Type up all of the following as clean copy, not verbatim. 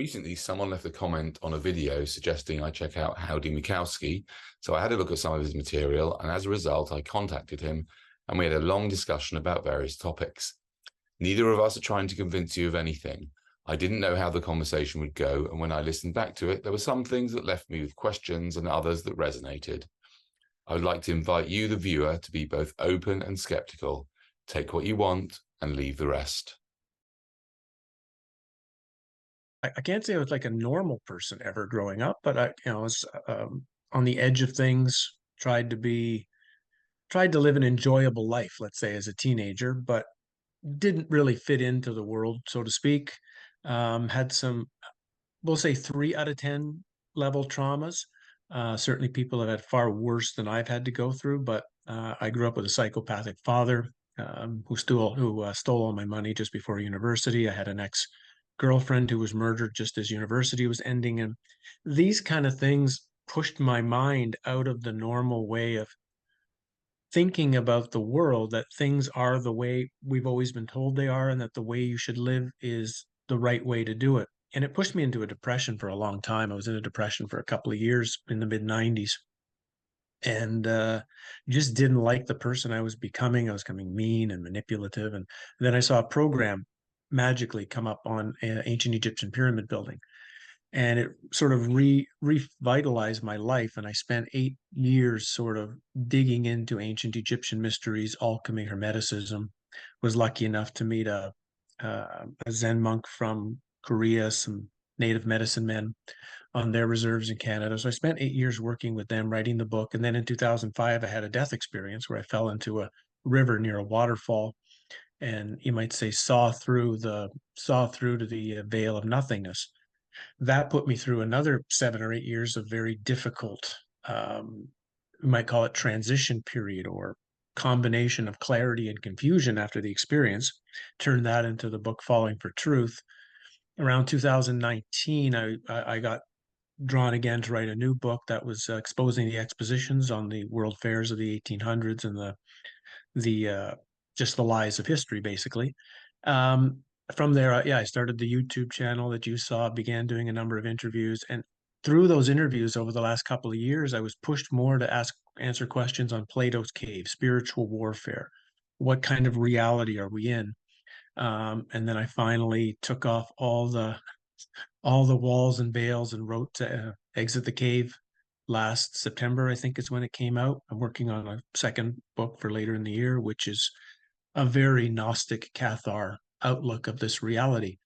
Recently, someone left a comment on a video suggesting I check out Howdie Mickowski. So I had a look at some of his material, and as a result, I contacted him and we had a long discussion about various topics. Neither of us are trying to convince you of anything. I didn't know how the conversation would go, and when I listened back to it, there were some things that left me with questions and others that resonated. I would like to invite you, the viewer, to be both open and skeptical. Take what you want and leave the rest. I can't say I was like a normal person ever growing up, but I was on the edge of things, tried to live an enjoyable life, let's say, as a teenager, but didn't really fit into the world, so to speak. Had some, we'll say, 3 out of 10 level traumas. Certainly, people have had far worse than I've had to go through, but I grew up with a psychopathic father who stole all my money just before university. I had an ex-girlfriend who was murdered just as university was ending, and these kind of things pushed my mind out of the normal way of thinking about the world, that things are the way we've always been told they are, and that the way you should live is the right way to do it. And it pushed me into a depression for a long time. I was in a depression for a couple of years in the mid 90s and just didn't like the person I was becoming. I was becoming mean and manipulative. And then I saw a program magically come up on ancient Egyptian pyramid building, and it sort of revitalized my life. And I spent 8 years sort of digging into ancient Egyptian mysteries, alchemy, hermeticism. Was lucky enough to meet a Zen monk from Korea, some native medicine men on their reserves in Canada. So I spent 8 years working with them, writing the book. And then in 2005, I had a death experience where I fell into a river near a waterfall, and you might say saw through to the veil of nothingness. That put me through another 7 or 8 years of very difficult, we might call it transition period, or combination of clarity and confusion after the experience. Turned that into the book Falling for Truth. Around 2019, I got drawn again to write a new book that was exposing the expositions on the world fairs of the 1800s and the just the lies of history, basically. Um, from there, yeah, I started the YouTube channel that you saw, began doing a number of interviews. And through those interviews over the last couple of years, I was pushed more to answer questions on Plato's cave, spiritual warfare. What kind of reality are we in? And then I finally took off all the walls and veils and wrote to Exit the Cave last September, I think is when it came out. I'm working on a second book for later in the year, which is a very Gnostic cathar outlook of this reality.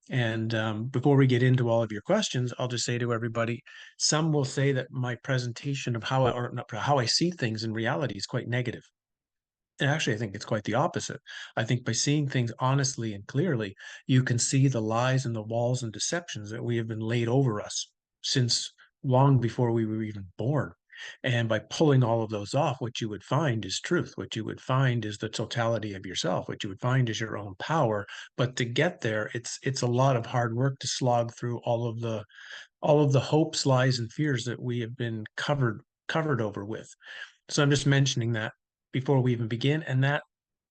And before we get into all of your questions, I'll just say to everybody, some will say that my presentation of how I see things in reality is quite negative. And actually, I think it's quite the opposite. I think by seeing things honestly and clearly, you can see the lies and the walls and deceptions that we have been laid over us since long before we were even born. And by pulling all of those off, what you would find is truth. What you would find is the totality of yourself. What you would find is your own power. But to get there, it's a lot of hard work to slog through all of the hopes, lies, and fears that we have been covered over with. So I'm just mentioning that before we even begin, and that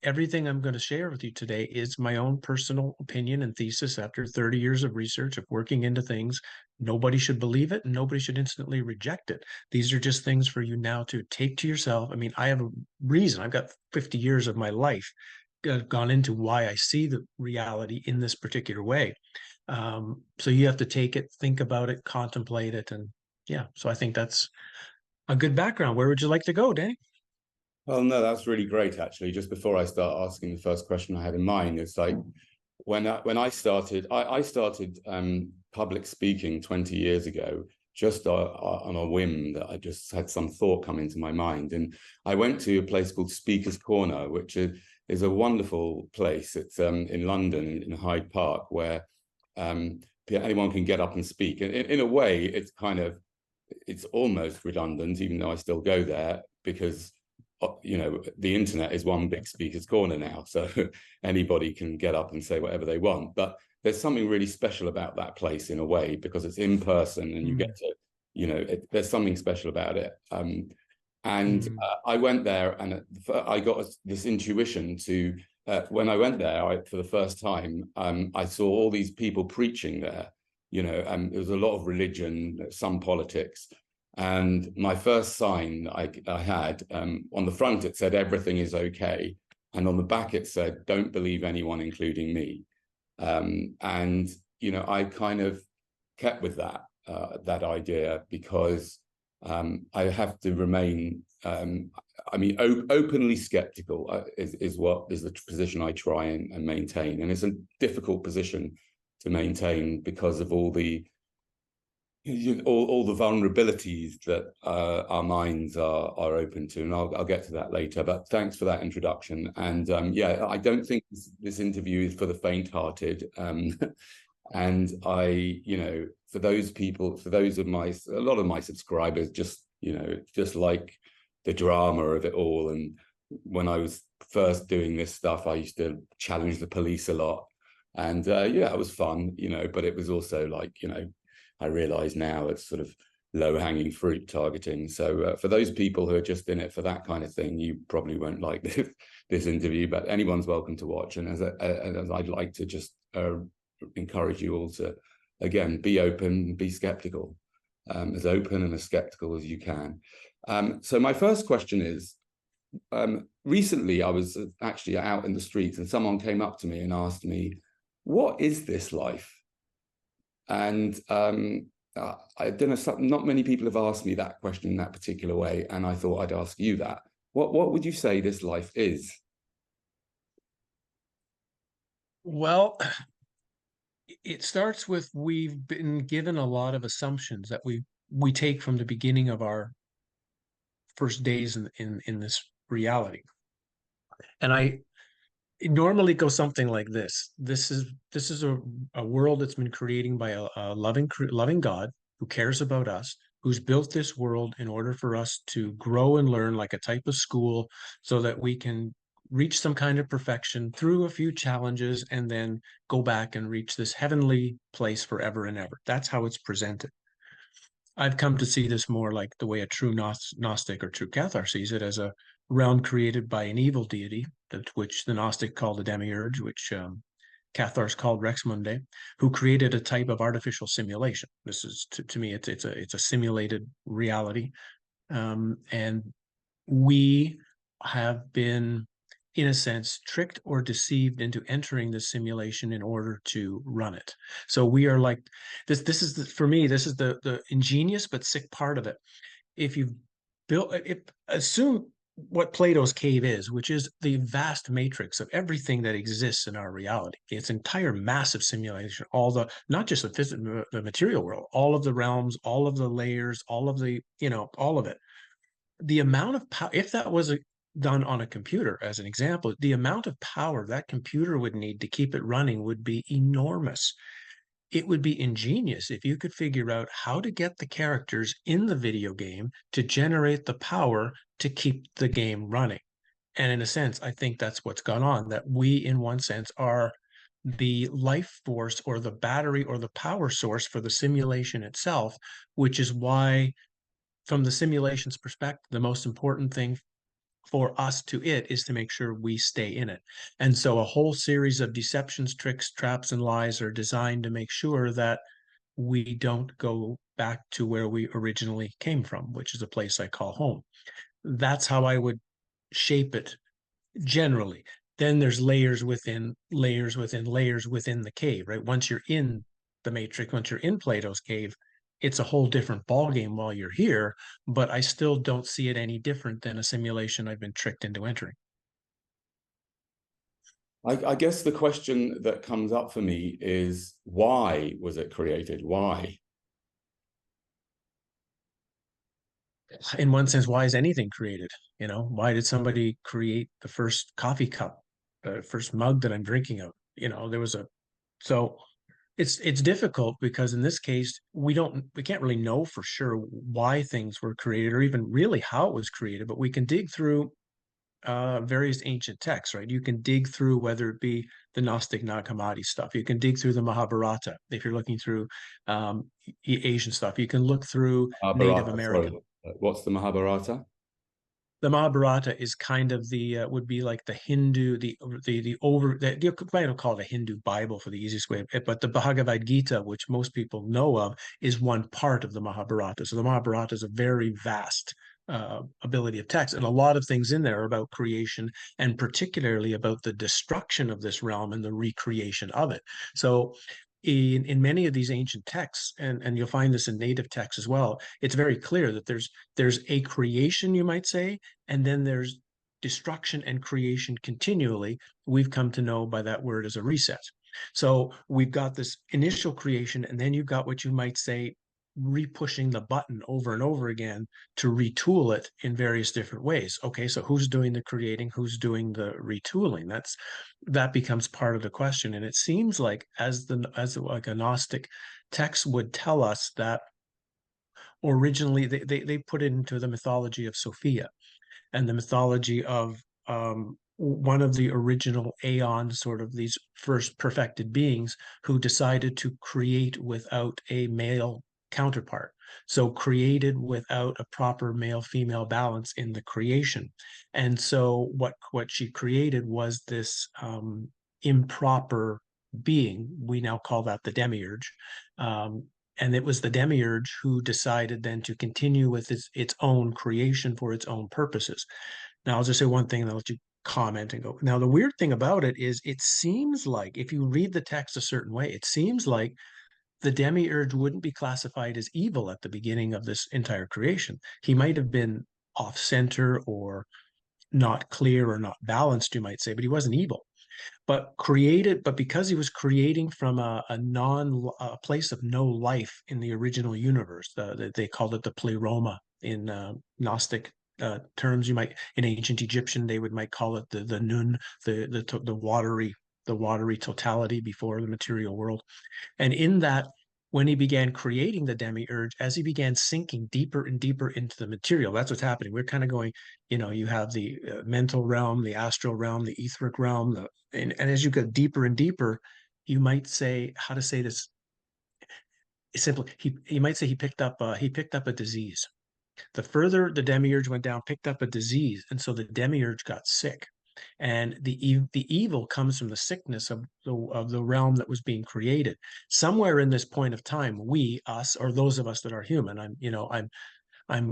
everything I'm going to share with you today is my own personal opinion and thesis after 30 years of research, of working into things. Nobody should believe it, and nobody should instantly reject it. These are just things for you now to take to yourself. I mean, I have a reason. I've got 50 years of my life gone into why I see the reality in this particular way. So you have to take it, think about it, contemplate it, and yeah. So I think that's a good background. Where would you like to go, Danny? Well, no, that's really great, actually. Just before I start asking the first question I had in mind, it's like when I started, I started public speaking 20 years ago, just on a whim that I just had some thought come into my mind. And I went to a place called Speaker's Corner, which is a wonderful place. It's in London, in Hyde Park, where anyone can get up and speak. And in a way, it's almost redundant, even though I still go there, because the internet is one big speaker's corner now, so anybody can get up and say whatever they want. But there's something really special about that place in a way, because it's in person and you get to, there's something special about it. I went there and I got this intuition to, when I went there for the first time, I saw all these people preaching there. there was a lot of religion, some politics. And my first sign I had, on the front, it said, everything is okay. And on the back, it said, don't believe anyone, including me. And, I kind of kept with that idea, because I have to remain, openly skeptical is the position I try and maintain. And it's a difficult position to maintain because of all the vulnerabilities that our minds are open to, and I'll get to that later. But thanks for that introduction. And I don't think this interview is for the faint-hearted. And for those people, a lot of my subscribers, just like the drama of it all. And when I was first doing this stuff, I used to challenge the police a lot, and it was fun, but it was also like, I realize now it's sort of low-hanging fruit targeting. So for those people who are just in it for that kind of thing, you probably won't like this interview, but anyone's welcome to watch. And as I'd like to just encourage you all to, again, be open, be skeptical, as open and as skeptical as you can. So my first question is, recently I was actually out in the streets, and someone came up to me and asked me, what is this life? And I don't know, not many people have asked me that question in that particular way, and I thought I'd ask you that. What would you say this life is? Well, it starts with, we've been given a lot of assumptions that we take from the beginning of our first days in this reality. And it normally goes something like this. This is a world that's been created by a loving God who cares about us, who's built this world in order for us to grow and learn, like a type of school, so that we can reach some kind of perfection through a few challenges and then go back and reach this heavenly place forever and ever. That's how it's presented. I've come to see this more like the way a true Gnostic or true cathar sees it, as a realm created by an evil deity, which the Gnostic called the Demiurge, which cathars called Rex Mundi, who created a type of artificial simulation. This is, to me, it's a simulated reality, and we have been, in a sense, tricked or deceived into entering this simulation in order to run it. So we are like this. This is for me, this is the ingenious but sick part of it. If you've assume what Plato's cave is, which is the vast matrix of everything that exists in our reality. It's entire massive simulation, not just the material world, all of the realms, all of the layers, all of it. The amount of power, if that was done on a computer, as an example, the amount of power that computer would need to keep it running would be enormous. It would be ingenious if you could figure out how to get the characters in the video game to generate the power to keep the game running. And in a sense, I think that's what's gone on, that we, in one sense, are the life force or the battery or the power source for the simulation itself, which is why, from the simulation's perspective, the most important thing for us to it is to make sure we stay in it. And so a whole series of deceptions, tricks, traps, and lies are designed to make sure that we don't go back to where we originally came from, which is a place I call home. That's how I would shape it generally. Then there's layers within layers within layers within the cave, right? Once you're in the matrix, once you're in Plato's cave, it's a whole different ballgame while you're here, but I still don't see it any different than a simulation I've been tricked into entering. I guess the question that comes up for me is, why was it created? Why? In one sense, why is anything created? Why did somebody create the first coffee cup, the first mug that I'm drinking of? So it's difficult, because in this case, we can't really know for sure why things were created, or even really how it was created, but we can dig through various ancient texts, right? You can dig through, whether it be the Gnostic Nag Hammadi stuff. You can dig through the Mahabharata if you're looking through Asian stuff. You can look through Native American. Sorry. What's the Mahabharata? The Mahabharata is kind of the would be like the Hindu, you might call it a Hindu Bible for the easiest way, but the Bhagavad Gita, which most people know of, is one part of the Mahabharata. So the Mahabharata is a very vast ability of text, and a lot of things in there are about creation, and particularly about the destruction of this realm and the recreation of it. So in many of these ancient texts, and you'll find this in native texts as well, it's very clear that there's a creation, you might say, and then there's destruction and creation continually. We've come to know by that word as a reset. So we've got this initial creation, and then you've got what you might say re-pushing the button over and over again to retool it in various different ways. Okay, so who's doing the creating? Who's doing the retooling? That becomes part of the question. And it seems like as like a Gnostic text would tell us that originally they put it into the mythology of Sophia and the mythology of one of the original aeons, sort of these first perfected beings who decided to create without a male counterpart. So created without a proper male-female balance in the creation. And so what she created was this improper being. We now call that the Demiurge. And it was the Demiurge who decided then to continue with its own creation for its own purposes. Now, I'll just say one thing and I'll let you comment and go. Now, the weird thing about it is it seems like if you read the text a certain way, it seems like the Demiurge wouldn't be classified as evil at the beginning of this entire creation. He might have been off center or not clear or not balanced, you might say, but he wasn't evil. But because he was creating from a place of no life in the original universe, they called it the pleroma in Gnostic terms. In ancient Egyptian they might call it the nun, the watery totality before the material world. And in that, when he began creating the demiurge, as he began sinking deeper and deeper into the material, that's what's happening. We're kind of going, you have the mental realm, the astral realm, the etheric realm, and as you go deeper and deeper, you might say, how to say this simply, he might say he picked up a disease. The further the demiurge went down, picked up a disease, and so the demiurge got sick. And the evil comes from the sickness of the realm that was being created. Somewhere in this point of time, us, or those of us that are human, I'm I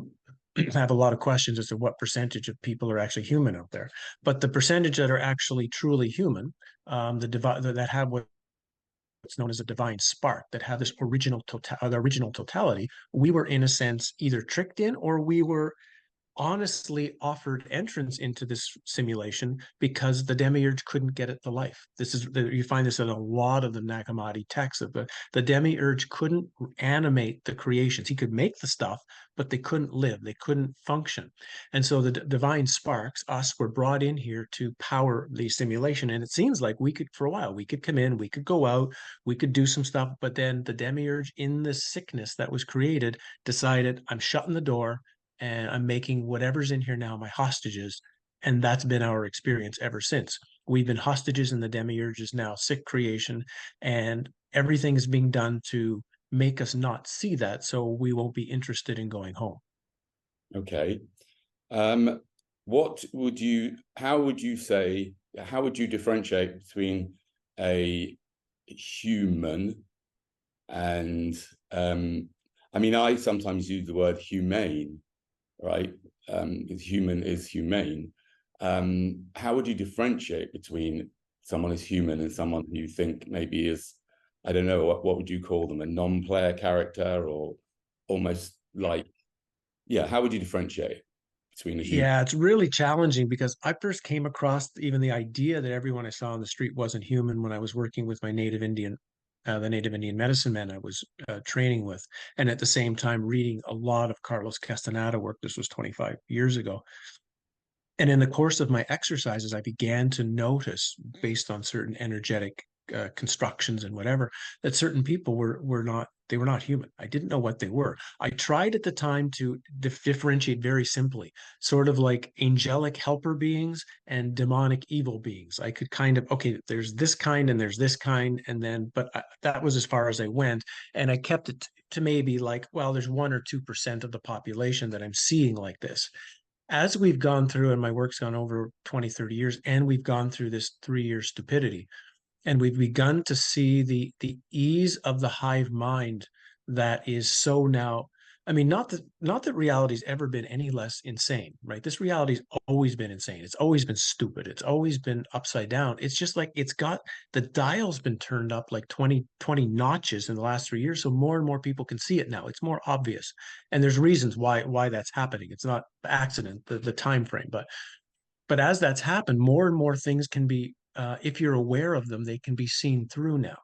have a lot of questions as to what percentage of people are actually human out there. But the percentage that are actually truly human, that have what's known as a divine spark, that have this original totality, we were in a sense either tricked in, or we were honestly offered entrance into this simulation because the demiurge couldn't get it to life. You find this in a lot of the Nag Hammadi texts of the demiurge couldn't animate the creations. He could make the stuff, but they couldn't live, they couldn't function. And so the divine sparks, us, were brought in here to power the simulation. And it seems like for a while, we could come in, we could go out, we could do some stuff, but then the demiurge, in the sickness that was created, decided, I'm shutting the door and I'm making whatever's in here now my hostages. And that's been our experience ever since. We've been hostages in the demiurge's now sick creation, and everything is being done to make us not see that, so we won't be interested in going home. Okay. How would you differentiate between a human and I sometimes use the word humane, right? Human is humane. How would you differentiate between someone is human and someone who you think maybe is, I don't know, what would you call them, a non-player character, or almost like, how would you differentiate between a human? Yeah, it's really challenging because I first came across even the idea that everyone I saw on the street wasn't human when I was working with my the Native Indian medicine men I was training with, and at the same time reading a lot of Carlos Castaneda work. This was 25 years ago. And in the course of my exercises, I began to notice, based on certain energetic constructions and whatever, that certain people were not human. I didn't know what they were. I tried at the time to differentiate very simply, sort of like angelic helper beings and demonic evil beings. I could kind of, okay, there's this kind and there's this kind, and then, that was as far as I went, and I kept it to maybe like, well, there's 1 or 2% of the population that I'm seeing like this. as we've gone through, and my work's gone over 20, 30 years, and we've gone through this 3-year stupidity, and we've begun to see the ease of the hive mind that is so now. I mean, not that reality's ever been any less insane, right? This reality's always been insane. It's always been stupid. It's always been upside down. It's just like it's got the dial's been turned up like 20 notches in the last 3 years. So more and more people can see it now. It's more obvious. And there's reasons why that's happening. It's not accident, the time frame, but as that's happened, more and more things can be, if you're aware of them, they can be seen through now.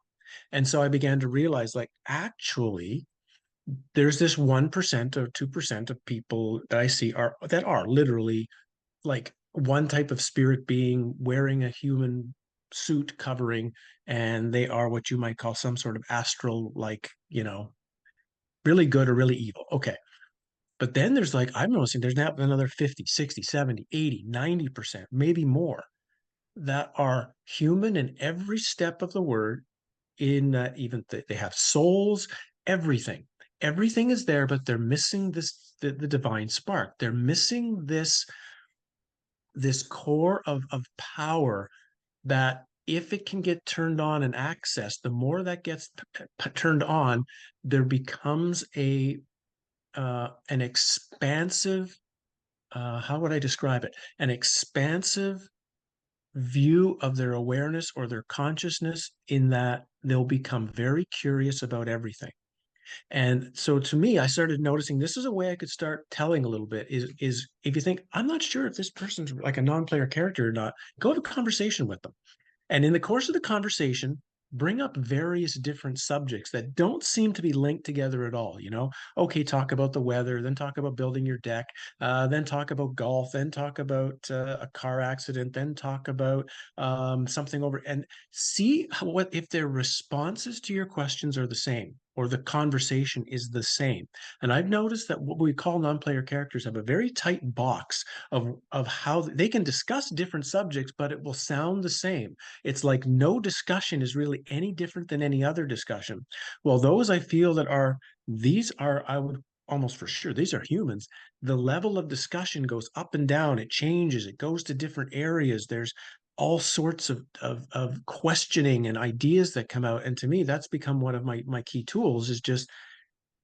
And so I began to realize, like, actually, there's this 1% or 2% of people that I see that are literally like one type of spirit being wearing a human suit covering, and they are what you might call some sort of astral, like, really good or really evil. Okay. But then there's like, I'm noticing there's now another 50, 60, 70, 80, 90%, maybe more, that are human in every step of the word, in that even they have souls, everything is there, but they're missing the divine spark. They're missing this core of power, that if it can get turned on and accessed, the more that gets turned on, there becomes an expansive, how would I describe it, an expansive view of their awareness or their consciousness, in that they'll become very curious about everything. And so to me, I started noticing this is a way I could start telling a little bit, is if you think, I'm not sure if this person's like a non-player character or not, go have a conversation with them. And in the course of the conversation, bring up various different subjects that don't seem to be linked together at all. Okay, talk about the weather, then talk about building your deck, then talk about golf, then talk about a car accident, then talk about something over, and see what if their responses to your questions are the same, or the conversation is the same. And I've noticed that what we call non-player characters have a very tight box of how they can discuss different subjects, but it will sound the same. It's like no discussion is really any different than any other discussion. Well, those I feel that these are, I would almost for sure, these are humans. The level of discussion goes up and down. It changes. It goes to different areas. There's all sorts of questioning and ideas that come out. And to me, that's become one of my key tools, is just,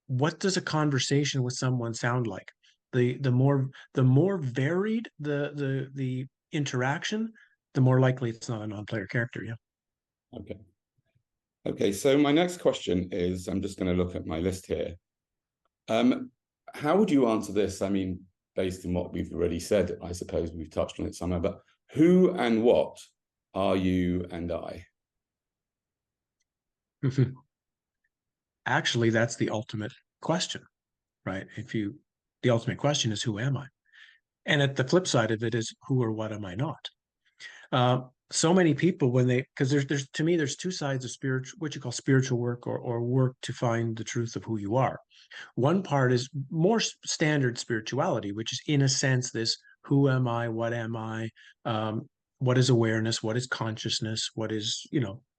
what does a conversation with someone sound like? The more varied the interaction, the more likely it's not a non-player character. Yeah. Okay. Okay, so my next question is, I'm just going to look at my list here. How would you answer this? I mean, based on what we've already said, I suppose we've touched on it somewhere, but who and what are you and I? Actually, that's the ultimate question, right? The ultimate question is, who am I? And at the flip side of it is, who or what am I not? So many people, because there's to me, there's two sides of spiritual, what you call spiritual work, or work to find the truth of who you are. One part is more standard spirituality, which is in a sense this: who am I? What am I? What is awareness? What is consciousness? What is,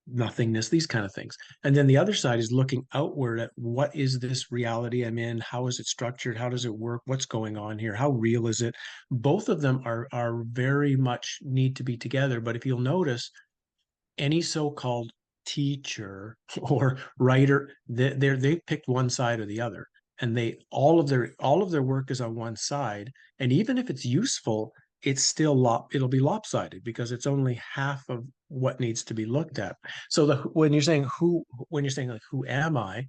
nothingness? These kind of things. And then the other side is looking outward at, what is this reality I'm in? How is it structured? How does it work? What's going on here? How real is it? Both of them are very much need to be together. But if you'll notice, any so-called teacher or writer, they've picked one side or the other, and all of their work is on one side. And even if it's useful, it'll be lopsided, because it's only half of what needs to be looked at. So when you're saying like, who am I,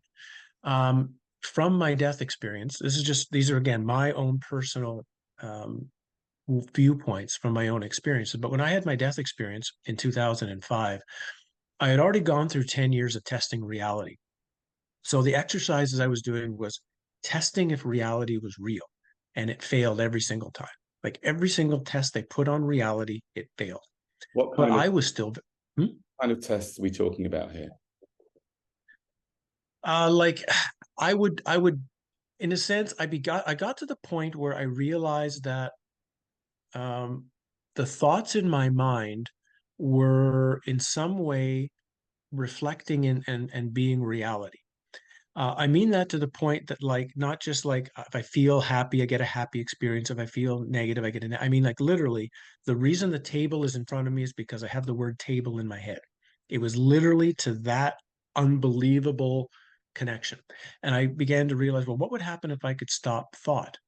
from my death experience, these are again my own personal viewpoints from my own experiences. But when I had my death experience in 2005, I had already gone through 10 years of testing reality. So the exercises I was doing was testing if reality was real, and it failed every single time. Like every single test they put on reality, it failed. What But kind of I was still, kind of tests are we talking about here? like I would, in a sense, I got to the point where I realized that um, the thoughts in my mind were in some way reflecting and being reality. I mean that to the point that, like, not just like if I feel happy, I get a happy experience. If I feel negative, I get I mean, like, literally, the reason the table is in front of me is because I have the word table in my head. It was literally to that unbelievable connection. And I began to realize, well, what would happen if I could stop thought?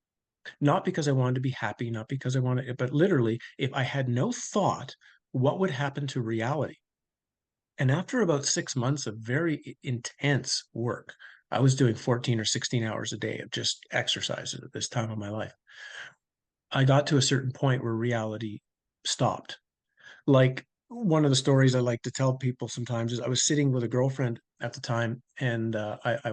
Not because I wanted to be happy, not because I wanted, but literally, if I had no thought, what would happen to reality? And after about 6 months of very intense work, I was doing 14 or 16 hours a day of just exercises at this time of my life. I got to a certain point where reality stopped. Like, one of the stories I like to tell people sometimes is I was sitting with a girlfriend at the time, and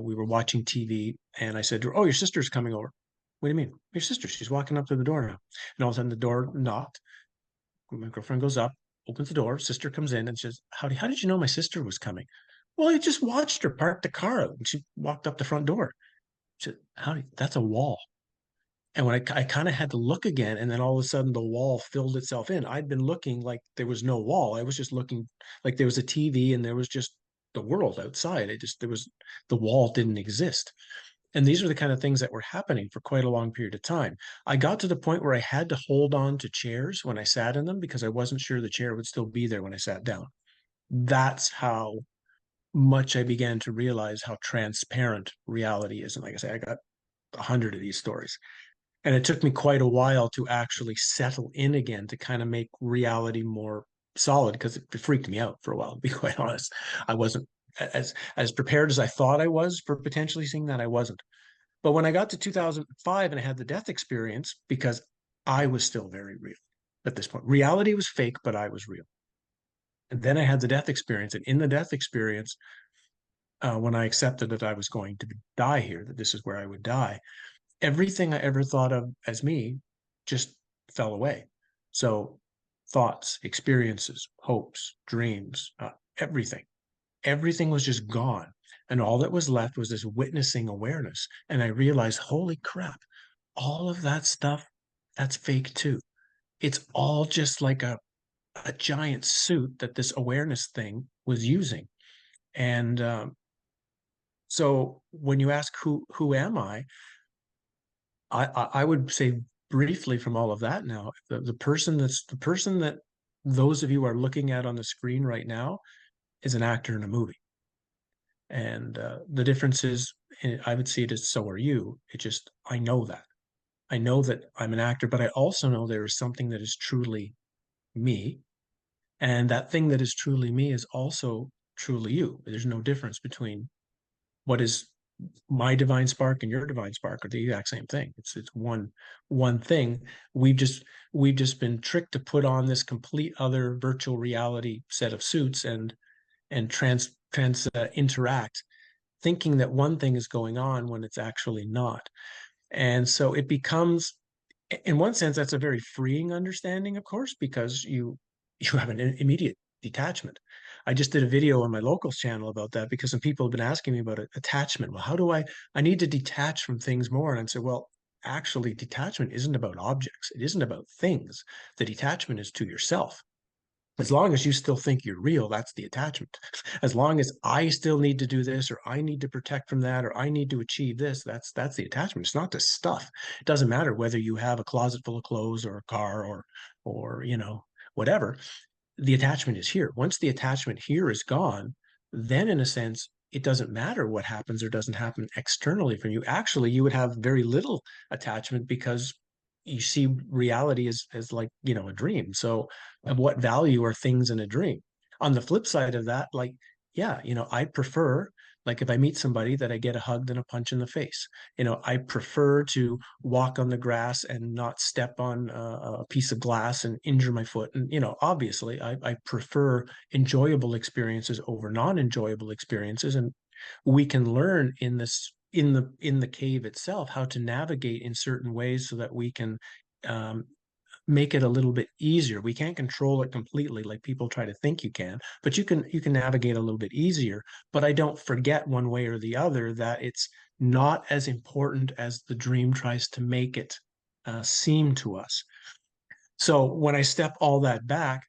we were watching TV, and I said to her, "Oh, your sister's coming over." "What do you mean?" "Your sister, she's walking up to the door now." And all of a sudden the door knocked. My girlfriend goes up, opens the door, sister comes in and says, "Howdy, how did you know my sister was coming?" "Well, I just watched her park the car out and she walked up the front door." She said, "Howdy, that's a wall." And when I kind of had to look again, and then all of a sudden the wall filled itself in. I'd been looking like there was no wall. I was just looking like there was a TV and there was just the world outside. There was, the wall didn't exist. And these are the kind of things that were happening for quite a long period of time. I got to the point where I had to hold on to chairs when I sat in them because I wasn't sure the chair would still be there when I sat down. That's how much I began to realize how transparent reality is. And like I say, I got 100 of these stories. And it took me quite a while to actually settle in again to kind of make reality more solid because it freaked me out for a while, to be quite honest. I wasn't as prepared as I thought I was for potentially seeing that. I wasn't. But when I got to 2005 and I had the death experience, because I was still very real at this point. Reality was fake, but I was real. And then I had the death experience. And in the death experience, when I accepted that I was going to die here, that this is where I would die, everything I ever thought of as me just fell away. So thoughts, experiences, hopes, dreams, everything was just gone. And all that was left was this witnessing awareness. And I realized, holy crap, all of that stuff, that's fake too. It's all just like a giant suit that this awareness thing was using. And so when you ask who am I would say briefly from all of that now, the person that those of you are looking at on the screen right now is an actor in a movie. And the difference is, I would see it as so are you. It just, I know that. I know that I'm an actor, but I also know there is something that is truly me. And that thing that is truly me is also truly you. There's no difference between what is my divine spark and your divine spark are the exact same thing. It's one thing. We've just been tricked to put on this complete other virtual reality set of suits and trans interact, thinking that one thing is going on when it's actually not. And so it becomes, in one sense, that's a very freeing understanding, of course, because you have an immediate detachment. I just did a video on my locals channel about that because some people have been asking me about attachment. Well, how do I need to detach from things more? And I said, well, actually, detachment isn't about objects. It isn't about things. The detachment is to yourself. As long as you still think you're real, that's the attachment. As long as I still need to do this, or I need to protect from that, or I need to achieve this, that's the attachment. It's not the stuff. It doesn't matter whether you have a closet full of clothes or a car or whatever. The attachment is here. Once the attachment here is gone, then in a sense, it doesn't matter what happens or doesn't happen externally from you. Actually, you would have very little attachment because you see reality as like, a dream. So of what value are things in a dream? On the flip side of that, like, yeah, I prefer, like, if I meet somebody, that I get a hug than a punch in the face. I prefer to walk on the grass and not step on a piece of glass and injure my foot. And, obviously I prefer enjoyable experiences over non-enjoyable experiences. And we can learn in the cave itself how to navigate in certain ways so that we can um, make it a little bit easier. We can't control it completely like people try to think you can, but you can navigate a little bit easier. But I don't forget one way or the other that it's not as important as the dream tries to make it seem to us. So when I step all that back,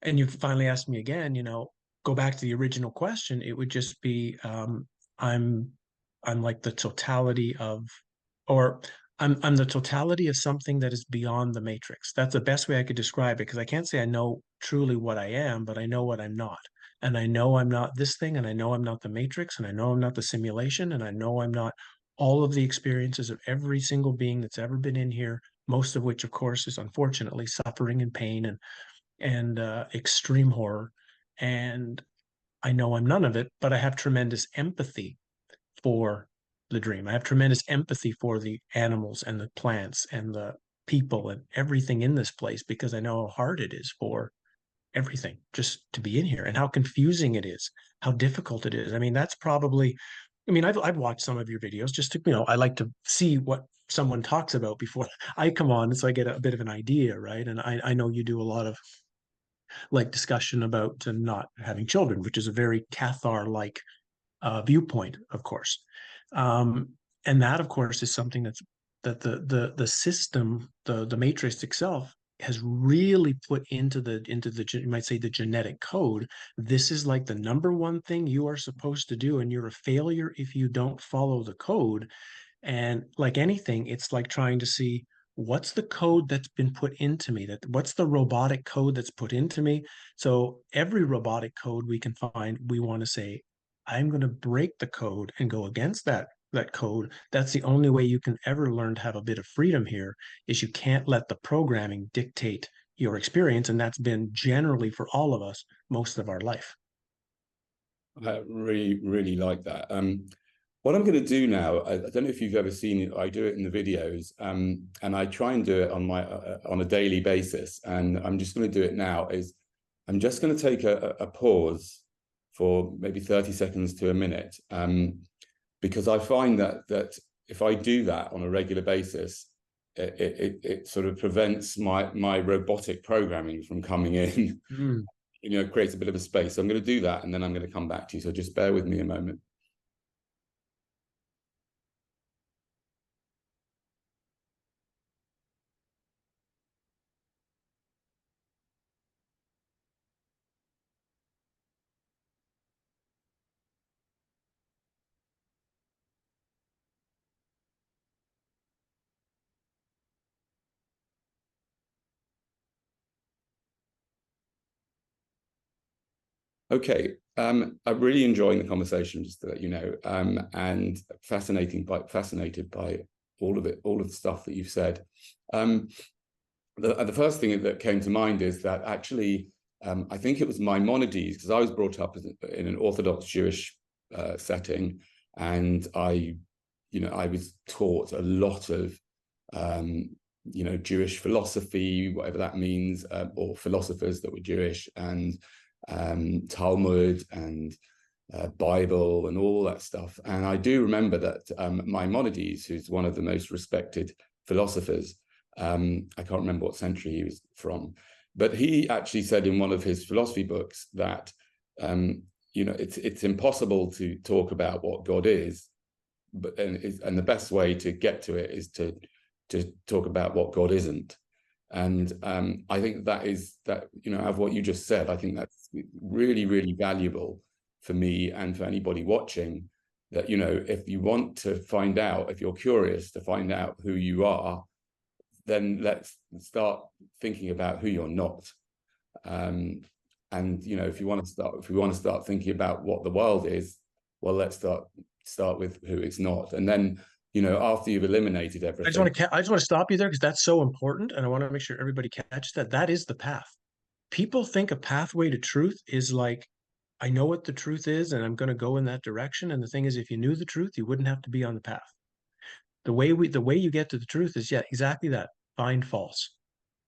and you finally asked me again, go back to the original question, it would just be I'm I'm like the totality of, or I'm the totality of something that is beyond the matrix. That's the best way I could describe it, because I can't say I know truly what I am, but I know what I'm not. And I know I'm not this thing, and I know I'm not the matrix, and I know I'm not the simulation, and I know I'm not all of the experiences of every single being that's ever been in here, most of which, of course, is unfortunately suffering and pain and extreme horror. And I know I'm none of it, but I have tremendous empathy for the dream. I have tremendous empathy for the animals and the plants and the people and everything in this place, because I know how hard it is for everything just to be in here, and how confusing it is, how difficult it is. I mean, that's probably, I mean, I've watched some of your videos just to, I like to see what someone talks about before I come on, so I get a bit of an idea, right? And I know you do a lot of like discussion about not having children, which is a very cathar like viewpoint, of course. And that, of course, is something that the system, the matrix itself, has really put into the you might say the genetic code. This is like the number one thing you are supposed to do, and you're a failure if you don't follow the code. And like anything, it's like trying to see what's the code that's been put into me, that what's the robotic code that's put into me. So every robotic code we can find, we want to say, I'm going to break the code and go against that code. That's the only way you can ever learn to have a bit of freedom here, is you can't let the programming dictate your experience. And that's been generally for all of us most of our life. I really, really like that. What I'm going to do now, I don't know if you've ever seen it. I do it in the videos, and I try and do it on my on a daily basis. And I'm just going to do it now. Is I'm just going to take a pause for maybe 30 seconds to a minute, because I find that if I do that on a regular basis, it sort of prevents my robotic programming from coming in. Mm. Creates a bit of a space. So I'm going to do that, and then I'm going to come back to you. So just bear with me a moment. Okay, I'm really enjoying the conversation, just to let you know, and fascinated by all of it, all of the stuff that you've said. The first thing that came to mind is that actually, I think it was Maimonides, because I was brought up in an Orthodox Jewish setting, and I was taught a lot of Jewish philosophy, whatever that means, or philosophers that were Jewish, and Talmud and Bible and all that stuff. And I do remember that Maimonides, who's one of the most respected philosophers, I can't remember what century he was from, but he actually said in one of his philosophy books that it's impossible to talk about what God is, and the best way to get to it is to talk about what God isn't. And I think that of what you just said, I think that's really, really valuable for me and for anybody watching, that, if you want to find out, if you're curious to find out who you are, then let's start thinking about who you're not. And, if we want to start thinking about what the world is, well, let's start with who it's not. And then, after you've eliminated everything. I just want to stop you there, because that's so important, and I want to make sure everybody catches that. That is the path. People think a pathway to truth is like, I know what the truth is, and I'm going to go in that direction. And the thing is, if you knew the truth, you wouldn't have to be on the path. The way you get to the truth is, yeah, exactly that. Find false.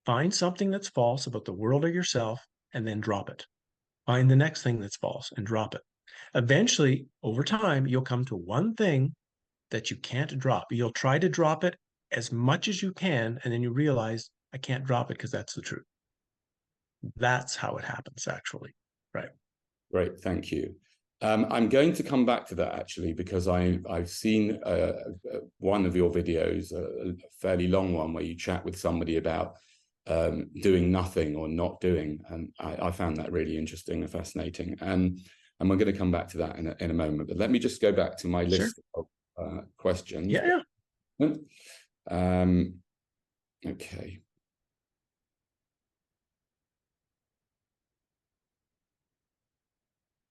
Find something that's false about the world or yourself, and then drop it. Find the next thing that's false and drop it. Eventually, over time, you'll come to one thing that you can't drop. You'll try to drop it as much as you can, and then you realize, I can't drop it because that's the truth. That's how it happens, actually. Right. Great, thank you. I'm going to come back to that, actually, because I've seen one of your videos, a fairly long one, where you chat with somebody about doing nothing or not doing, and I found that really interesting and fascinating. And we're going to come back to that in a moment. But let me just go back to my list questions. Yeah, yeah. Okay.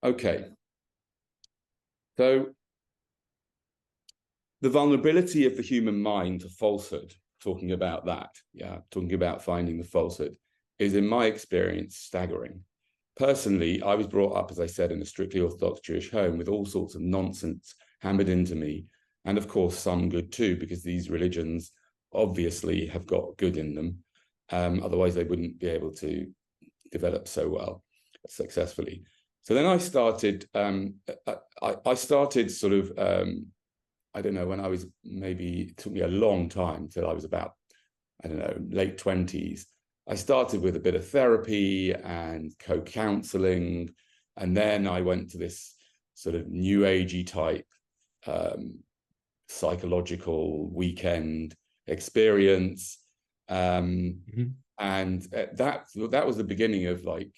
Okay. So the vulnerability of the human mind to falsehood, talking about that, talking about finding the falsehood, is in my experience staggering. Personally, I was brought up, as I said, in a strictly Orthodox Jewish home with all sorts of nonsense hammered into me, and of course some good too, because these religions obviously have got good in them. Otherwise they wouldn't be able to develop so well, successfully. So then I started, I started sort of, I don't know, when I was maybe, it took me a long time till I was about, I don't know, late 20s. I started with a bit of therapy and co-counseling. And then I went to this sort of new agey type psychological weekend experience. And that was the beginning of like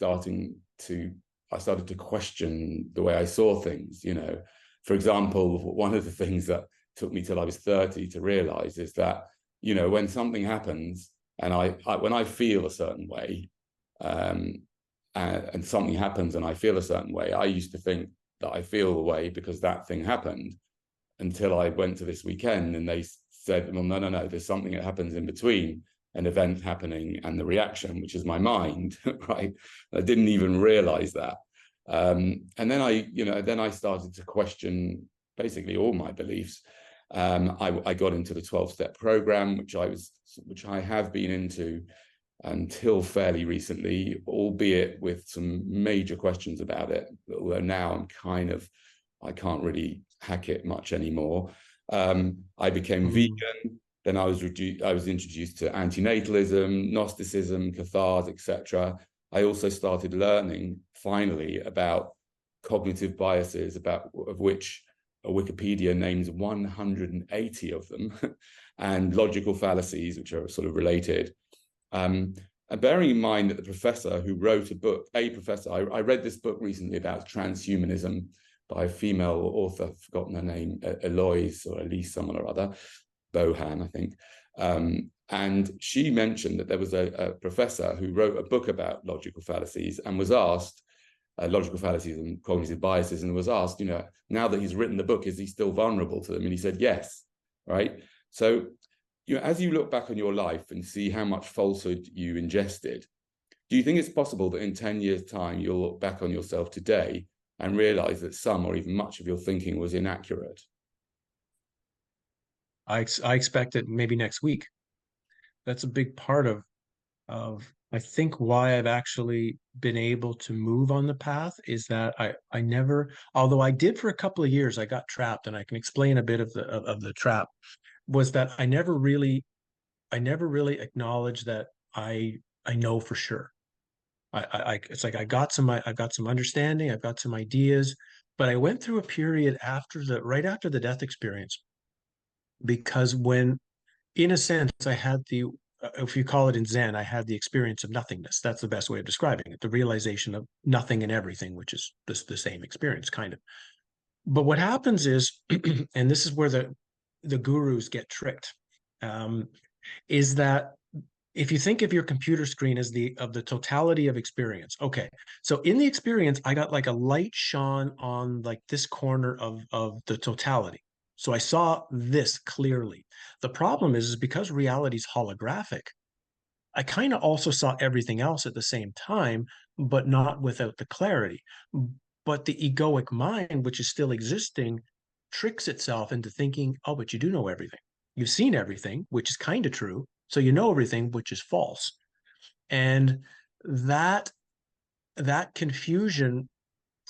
I started to question the way I saw things, you know. For example, one of the things that took me till I was 30 to realize is that, you know, when something happens and when I feel a certain way, and something happens and I feel a certain way, I used to think that I feel the way because that thing happened, until I went to this weekend and they said, well, no, there's something that happens in between an event happening and the reaction, which is my mind, right? I didn't even realize that. And then I started to question basically all my beliefs. I got into the 12-step program, which I have been into until fairly recently, albeit with some major questions about it. Although now I can't really hack it much anymore. I became vegan. Then I was introduced to antinatalism, Gnosticism, cathars, etc. I also started learning finally about cognitive biases, of which Wikipedia names 180 of them, and logical fallacies, which are sort of related. And bearing in mind that the professor who wrote I read this book recently about transhumanism by a female author, I've forgotten her name, Eloise or Elise, someone or other, Bohan, I think. And she mentioned that there was a professor who wrote a book about logical fallacies and was asked, logical fallacies and cognitive biases, and was asked, you know, now that he's written the book, is he still vulnerable to them? And he said, yes, right? So, you know, as you look back on your life and see how much falsehood you ingested, do you think it's possible that in 10 years' time, you'll look back on yourself today and realize that some or even much of your thinking was inaccurate? I expect it maybe next week. That's a big part of I think why I've actually been able to move on the path is that I never, although I did for a couple of years, I got trapped, and I can explain a bit of the trap, was that I never really acknowledged that I know for sure. It's like I've got some understanding, I've got some ideas, but I went through a period right after the death experience, because when, in a sense, I had if you call it in Zen, I had the experience of nothingness. That's the best way of describing it. The realization of nothing and everything, which is the same experience, kind of. But what happens is, and this is where the gurus get tricked, is that if you think of your computer screen as the totality of experience, okay, so in the experience, I got like a light shone on like this corner of the totality. So I saw this clearly. The problem is because reality is holographic, I kind of also saw everything else at the same time, but not without the clarity. But the egoic mind, which is still existing, tricks itself into thinking, oh, but you do know everything. You've seen everything, which is kind of true. So you know everything, which is false. And that confusion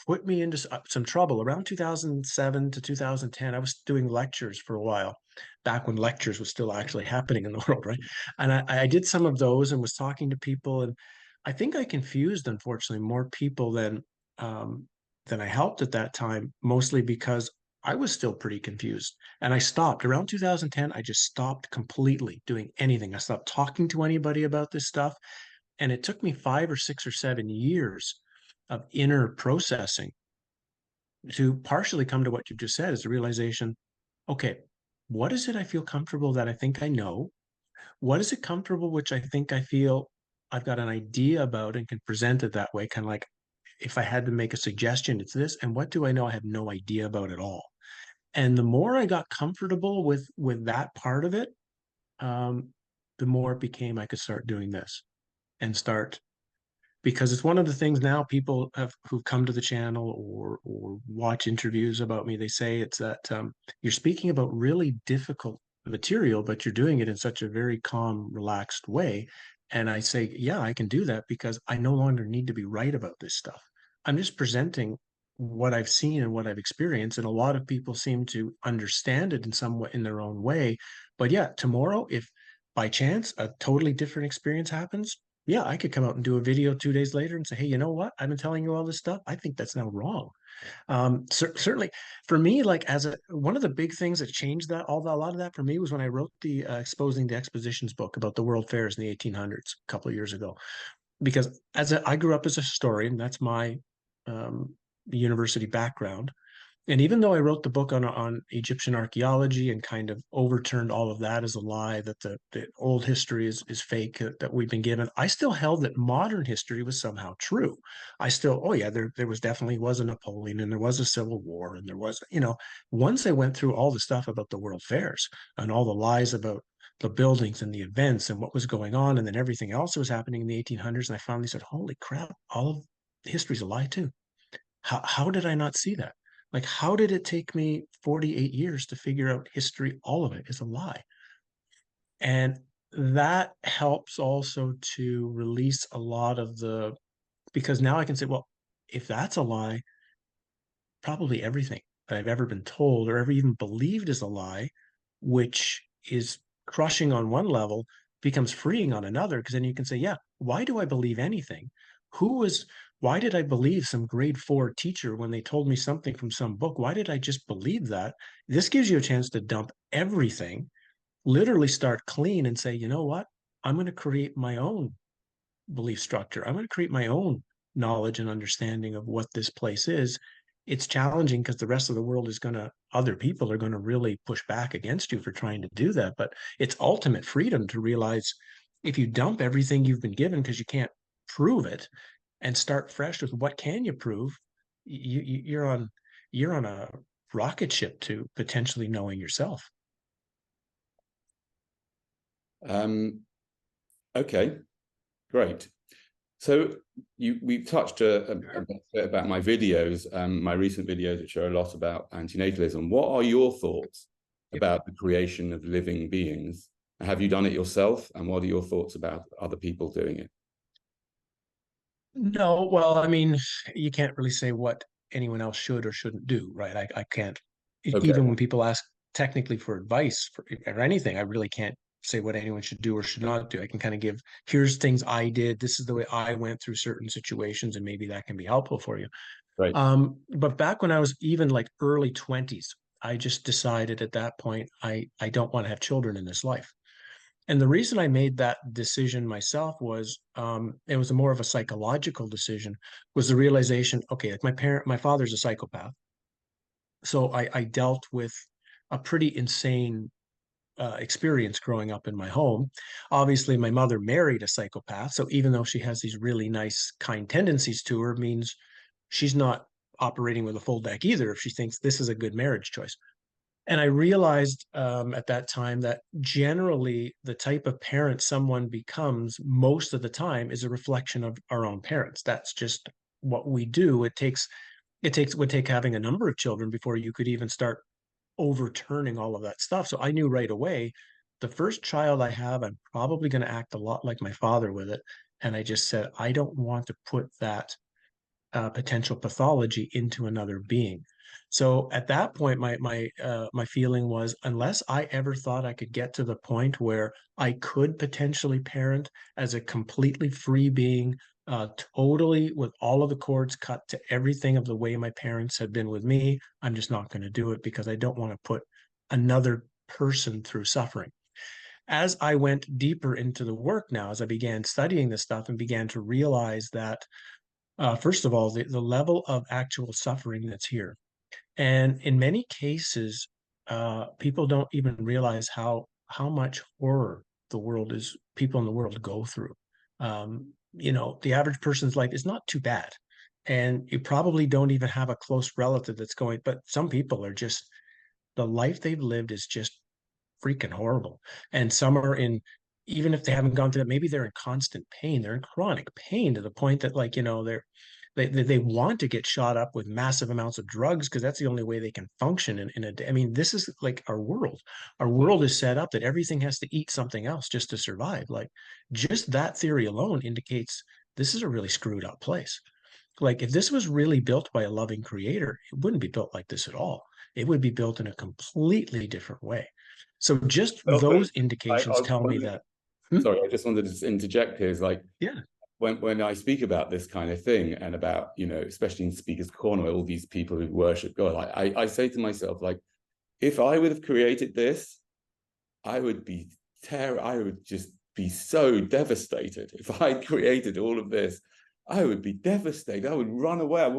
put me into some trouble. Around 2007 to 2010, I was doing lectures for a while, back when lectures was still actually happening in the world, right? And I did some of those and was talking to people, and I think I confused, unfortunately, more people than I helped at that time, mostly because I was still pretty confused. And I stopped around 2010. I just stopped completely doing anything. I stopped talking to anybody about this stuff. And it took me 5 or 6 or 7 years of inner processing to partially come to what you just said, is the realization okay, what is it I feel comfortable that I think I know? What is it comfortable which I think I feel I've got an idea about and can present it that way? Kind of like if I had to make a suggestion, it's this. And what do I know I have no idea about at all? And the more I got comfortable with that part of it, um, the more it became I could start doing this and start, because it's one of the things now people have who've come to the channel or watch interviews about me. They say it's that you're speaking about really difficult material, but you're doing it in such a very calm, relaxed way. And I say, yeah, I can do that because I no longer need to be right about this stuff. I'm just presenting what I've seen and what I've experienced, and a lot of people seem to understand it in some way, in their own way. But yeah, tomorrow, if by chance a totally different experience happens, yeah, I could come out and do a video 2 days later and say, hey, you know what? I've been telling you all this stuff. I think that's now wrong. Certainly for me, like as a one of the big things that changed that a lot of that for me was when I wrote the Exposing the Expositions book about the world fairs in the 1800s a couple of years ago. Because I grew up as a historian, that's my um, university background. And even though I wrote the book on Egyptian archaeology and kind of overturned all of that as a lie, that the old history is fake that we've been given, I still held that modern history was somehow true. I still, oh yeah, there was definitely was a Napoleon and there was a Civil War and there was, once I went through all the stuff about the world fairs and all the lies about the buildings and the events and what was going on, and then everything else that was happening in the 1800s, and I finally said, holy crap, all of history's a lie too. How did I not see that? Like, how did it take me 48 years to figure out history? All of it is a lie. And that helps also to release a lot of because now I can say, well, if that's a lie, probably everything that I've ever been told or ever even believed is a lie, which is crushing on one level, becomes freeing on another. Because then you can say, yeah, why do I believe anything? Why did I believe some grade 4 teacher when they told me something from some book? Why did I just believe that? This gives you a chance to dump everything, literally start clean and say, you know what? I'm going to create my own belief structure. I'm going to create my own knowledge and understanding of what this place is. It's challenging because the rest of the world is going to, other people are going to really push back against you for trying to do that. But it's ultimate freedom to realize if you dump everything you've been given because you can't prove it and start fresh with what can you prove, you're on a rocket ship to potentially knowing yourself. Okay, great. So we touched a bit about my videos, my recent videos, which are a lot about antinatalism. What are your thoughts about the creation of living beings? Have you done it yourself? And what are your thoughts about other people doing it? No, well, I mean, you can't really say what anyone else should or shouldn't do, right? I can't, Okay, even when people ask technically for advice or anything, I really can't say what anyone should do or should not do. I can kind of give, here's things I did. This is the way I went through certain situations, and maybe that can be helpful for you. great. But back when I was even like early 20s, I just decided at that point, I don't want to have children in this life. And the reason I made that decision myself was it was a more of a psychological decision, was the realization, okay, like my father's a psychopath. So I dealt with a pretty insane experience growing up in my home. Obviously, my mother married a psychopath. So even though she has these really nice, kind tendencies to her, means she's not operating with a full deck either if she thinks this is a good marriage choice. And I realized at that time that generally the type of parent someone becomes most of the time is a reflection of our own parents. That's just what we do. Would take having a number of children before you could even start overturning all of that stuff. So I knew right away the first child I have, I'm probably going to act a lot like my father with it. And I just said, I don't want to put that potential pathology into another being. So at that point, my feeling was, unless I ever thought I could get to the point where I could potentially parent as a completely free being, totally with all of the cords cut to everything of the way my parents had been with me, I'm just not going to do it because I don't want to put another person through suffering. As I went deeper into the work now, as I began studying this stuff and began to realize that first of all, the level of actual suffering that's here. And in many cases, people don't even realize how much horror people in the world go through. The average person's life is not too bad, and you probably don't even have a close relative that's going. But some people are just, the life they've lived is just freaking horrible, and some are in, even if they haven't gone through that, maybe they're in constant pain. They're in chronic pain to the point that, like, they want to get shot up with massive amounts of drugs because that's the only way they can function in a day. I mean, this is like our world. Our world is set up that everything has to eat something else just to survive. Like, just that theory alone indicates this is a really screwed up place. Like, if this was really built by a loving creator, it wouldn't be built like this at all. It would be built in a completely different way. So just Also, those I indications was tell me wondering, that. Hmm? sorry, I just wanted to interject here, is like, Yeah. when I speak about this kind of thing, and about, especially in Speaker's Corner, all these people who worship God, I say to myself, like, if I would have created this, I would be I would just be so devastated. If I created all of this, I would be devastated. I would run away.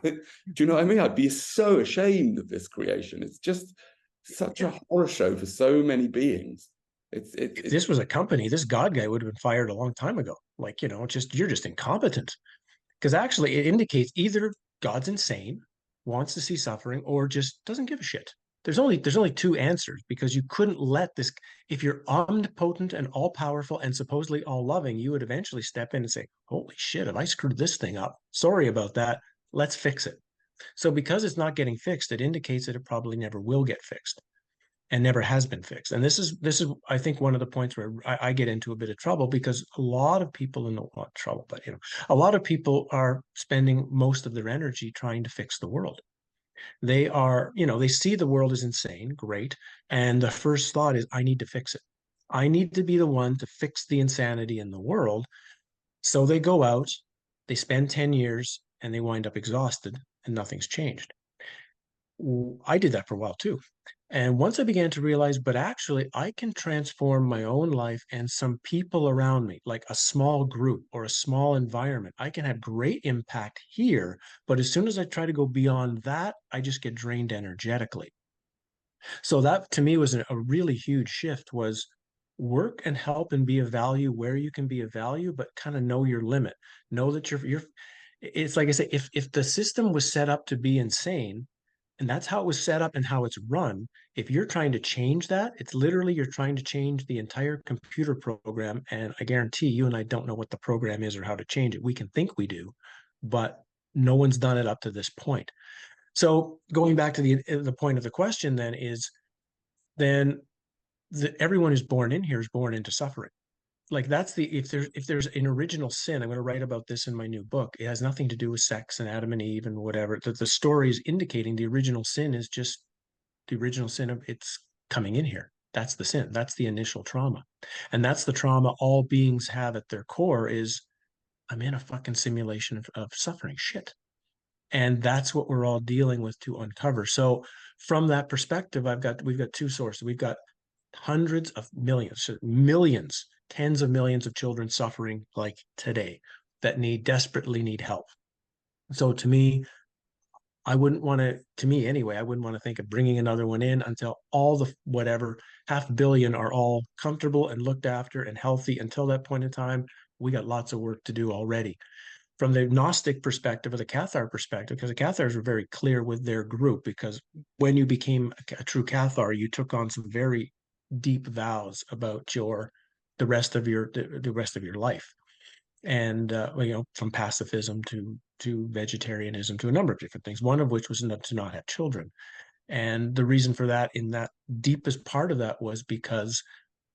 Do you know what I mean? I'd be so ashamed of this creation. It's just such a horror show for so many beings. If this was a company, this God guy would have been fired a long time ago. Like, you're just incompetent. Because actually, it indicates either God's insane, wants to see suffering, or just doesn't give a shit. There's only two answers, because you couldn't let this. If you're omnipotent and all powerful and supposedly all loving, you would eventually step in and say, "Holy shit, have I screwed this thing up? Sorry about that. Let's fix it." So because it's not getting fixed, it indicates that it probably never will get fixed and never has been fixed. And this is I think one of the points where I get into a bit of trouble, because a lot of people in the, not trouble, but a lot of people are spending most of their energy trying to fix the world. They are, they see the world is insane, great, and the first thought is, I need to fix it. I need to be the one to fix the insanity in the world. So they go out, they spend 10 years, and they wind up exhausted, and nothing's changed. I did that for a while too. And once I began to realize, but actually, I can transform my own life and some people around me, like a small group or a small environment. I can have great impact here. But as soon as I try to go beyond that, I just get drained energetically. So that to me was a really huge shift, was work and help and be of value where you can be of value, but kind of know your limit. Know that it's like I say, if the system was set up to be insane, and that's how it was set up and how it's run. If you're trying to change that, it's literally you're trying to change the entire computer program. And I guarantee you and I don't know what the program is or how to change it. We can think we do, but no one's done it up to this point. So going back to the point of the question then is, then everyone who's born in here is born into suffering. Like, that's if there's an original sin, I'm going to write about this in my new book. It has nothing to do with sex and Adam and Eve and whatever. The story is indicating the original sin is just the original sin of it's coming in here. That's the sin. That's the initial trauma. And that's the trauma all beings have at their core is, I'm in a fucking simulation of suffering shit. And that's what we're all dealing with to uncover. So from that perspective, we've got two sources. We've got hundreds of millions, tens of millions of children suffering like today that desperately need help. So to me, to me anyway, I wouldn't want to think of bringing another one in until all the whatever 500,000,000 are all comfortable and looked after and healthy. Until that point in time, we got lots of work to do already. From the Gnostic perspective or the Cathar perspective, because the Cathars were very clear with their group, because when you became a true Cathar, you took on some very deep vows about the rest of your life, and from pacifism to vegetarianism to a number of different things. One of which was to not have children, and the reason for that, in that deepest part of that, was because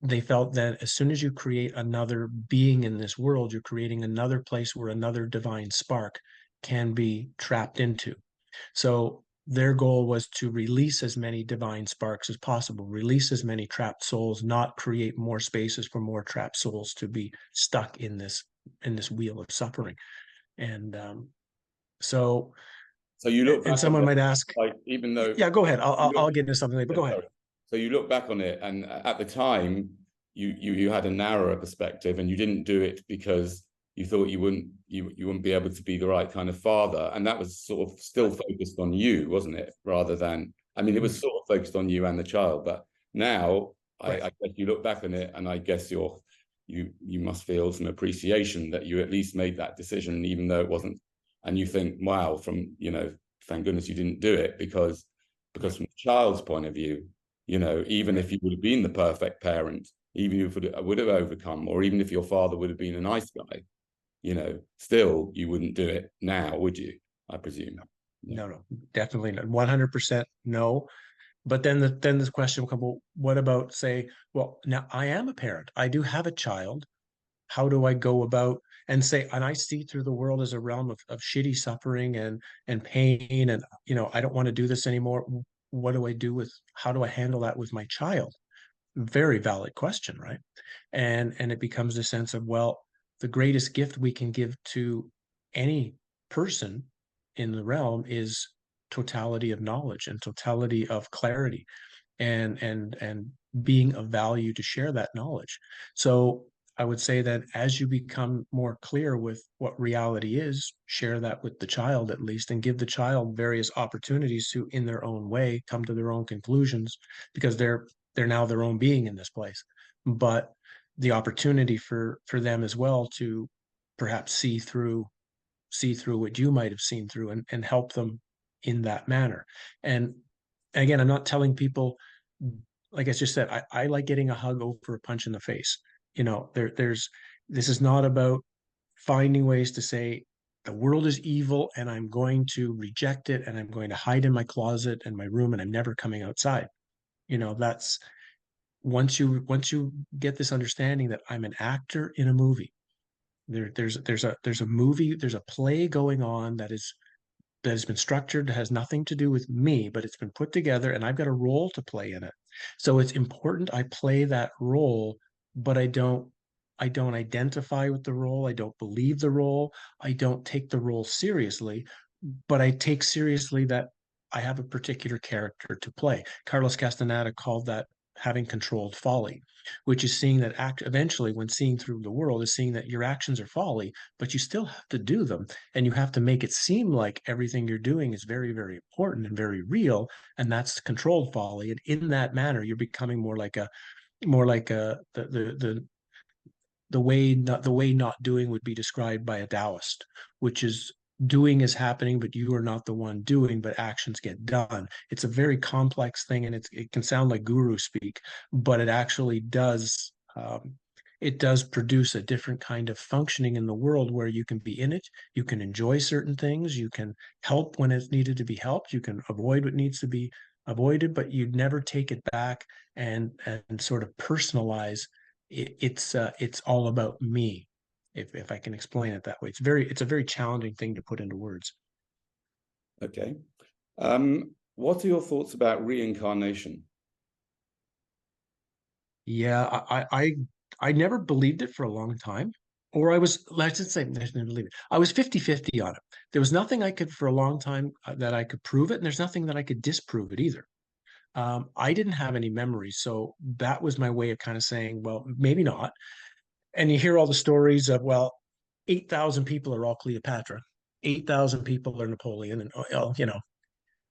they felt that as soon as you create another being in this world, you're creating another place where another divine spark can be trapped into. So their goal was to release as many divine sparks as possible, release as many trapped souls, not create more spaces for more trapped souls to be stuck in this wheel of suffering. And so So you look and back on someone it, might ask, like, even though, yeah, go ahead. I'll get into something later, but go ahead. sorry. So you look back on it, and at the time, you had a narrower perspective, and you didn't do it because you thought you wouldn't be able to be the right kind of father, and that was sort of still focused on you, wasn't it? Rather than, I mean, it was sort of focused on you and the child, but now Right. I guess you look back on it, and I guess you must feel some appreciation that you at least made that decision, even though it wasn't. And you think, wow, from thank goodness you didn't do it, because from the child's point of view, even if you would have been the perfect parent, even if it would have overcome, or even if your father would have been a nice guy, still you wouldn't do it now, would you? I presume. No, no, definitely not. 100% no. But then this question will come, well, what about, say, well, now I am a parent. I do have a child. How do I go about and say, and I see through the world as a realm of shitty suffering and pain, and I don't want to do this anymore. What do I do with, how do I handle that with my child? Very valid question, right? And it becomes a sense of, well, the greatest gift we can give to any person in the realm is totality of knowledge and totality of clarity, and being of value to share that knowledge. So I would say that as you become more clear with what reality is, share that with the child at least, and give the child various opportunities to, in their own way, come to their own conclusions, because they're now their own being in this place. But the opportunity for them as well to perhaps see through what you might have seen through, and help them in that manner. And again, I'm not telling people, like I just said, I like getting a hug over a punch in the face. This is not about finding ways to say the world is evil and I'm going to reject it and I'm going to hide in my closet and my room and I'm never coming outside. That's, once you get this understanding that I'm an actor in a movie. There's a movie, there's a play going on that has been structured, has nothing to do with me, but it's been put together and I've got a role to play in it. So it's important I play that role, but I don't identify with the role, I don't believe the role, I don't take the role seriously, but I take seriously that I have a particular character to play. Carlos Castaneda called that having controlled folly, which is seeing that act eventually, when seeing through the world, is seeing that your actions are folly, but you still have to do them, and you have to make it seem like everything you're doing is very, very important and very real, and that's controlled folly. And in that manner, you're becoming more like a the way not doing would be described by a Taoist, which is doing is happening, but you are not the one doing, but actions get done. It's a very complex thing, and it can sound like guru speak, but it actually does. It does produce a different kind of functioning in the world where you can be in it, you can enjoy certain things, you can help when it's needed to be helped, you can avoid what needs to be avoided, but you never take it back and sort of personalize it's all about me, if I can explain it that way. It's a very challenging thing to put into words. Okay. What are your thoughts about reincarnation? Yeah, I never believed it for a long time. Or I was, let's just say, I didn't believe it. I was 50-50 on it. There was nothing I could, for a long time, that I could prove it, and there's nothing that I could disprove it either. I didn't have any memories, so that was my way of kind of saying, well, maybe not. And you hear all the stories of, well, 8,000 people are all Cleopatra, 8,000 people are Napoleon, and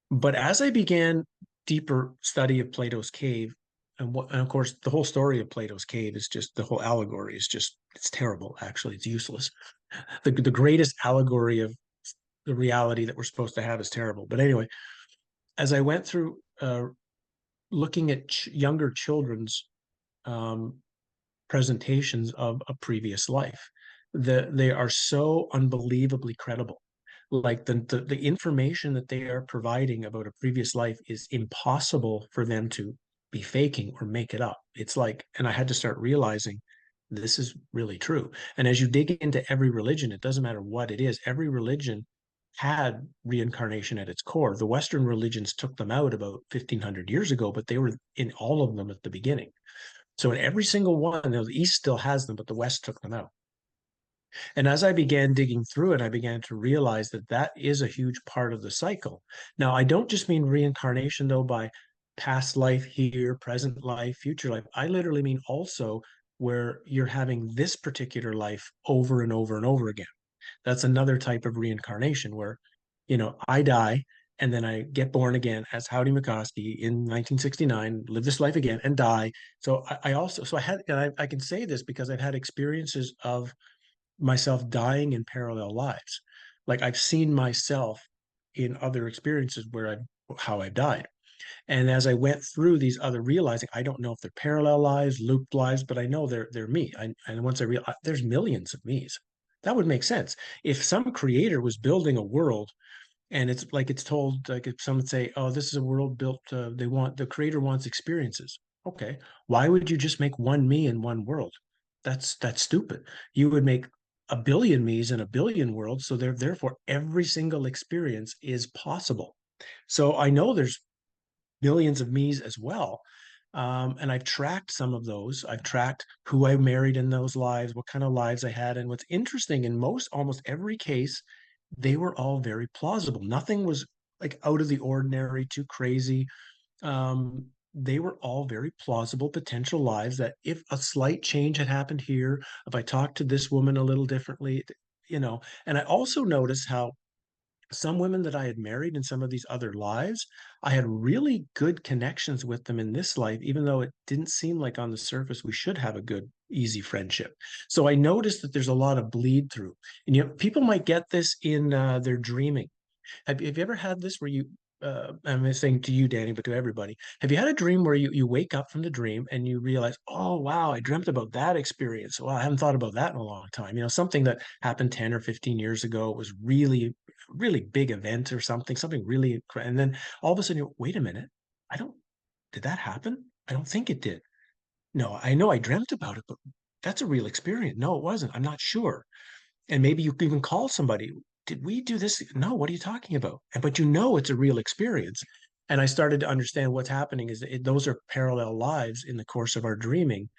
But as I began deeper study of Plato's cave, and of course, the whole story of Plato's cave is just, the whole allegory is just, it's terrible. Actually, it's useless. The greatest allegory of the reality that we're supposed to have is terrible. But anyway, as I went through looking at younger children's um, presentations of a previous life, they are so unbelievably credible. Like the information that they are providing about a previous life is impossible for them to be faking or make it up. It's like, and I had to start realizing this is really true. And as you dig into every religion, it doesn't matter what it is, every religion had reincarnation at its core. The Western religions took them out about 1,500 years ago, but they were in all of them at the beginning. So in every single one, the East still has them, but the West took them out. And as I began digging through it, I began to realize that that is a huge part of the cycle. Now, I don't just mean reincarnation, though, by past life here, present life, future life. I literally mean also where you're having this particular life over and over and over again. That's another type of reincarnation where, I die and then I get born again as Howdie Mickowski in 1969, live this life again, and die. So I also, so I had, and I can say this because I've had experiences of myself dying in parallel lives. Like I've seen myself in other experiences where how I've died. And as I went through these other realizing, I don't know if they're parallel lives, looped lives, but I know they're me. And once I realize there's millions of me's, that would make sense. If some creator was building a world and it's like it's told, like if someone say, oh, this is a world built, the creator wants experiences. Okay, why would you just make one me in one world? That's stupid. You would make a billion me's in a billion worlds, so therefore every single experience is possible. So I know there's millions of me's as well. And I've tracked some of those. I've tracked who I married in those lives, what kind of lives I had. And what's interesting in almost every case, they were all very plausible. Nothing was like out of the ordinary, too crazy. They were all very plausible potential lives that if a slight change had happened here, if I talked to this woman a little differently, and I also noticed how some women that I had married in some of these other lives, I had really good connections with them in this life, even though it didn't seem like on the surface we should have a good, easy friendship. So I noticed that there's a lot of bleed through. And people might get this in their dreaming. Have you ever had this where I'm saying to you, Danny, but to everybody, have you had a dream where you wake up from the dream and you realize, oh, wow, I dreamt about that experience. Well, I haven't thought about that in a long time. Something that happened 10 or 15 years ago was really, really big event or something really, and then all of a sudden, wait a minute, did that happen? I don't think it did. No, I know I dreamt about it, but that's a real experience. No, it wasn't. I'm not sure. And maybe you could even call somebody. Did we do this? No, what are you talking about? But it's a real experience. And I started to understand what's happening is that those are parallel lives in the course of our dreaming,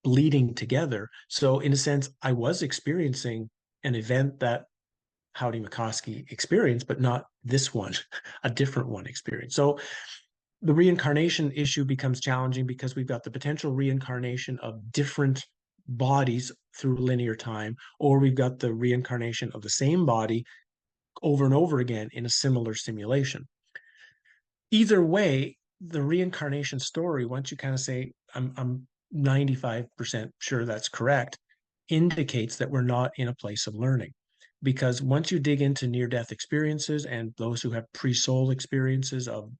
bleeding together. So in a sense, I was experiencing an event that Howdy Mickowski experienced, but not this one, a different one experience. So the reincarnation issue becomes challenging because we've got the potential reincarnation of different bodies through linear time, or we've got the reincarnation of the same body over and over again in a similar simulation. Either way, the reincarnation story, once you kind of say, I'm 95% sure that's correct, indicates that we're not in a place of learning. Because once you dig into near death experiences and those who have pre soul experiences of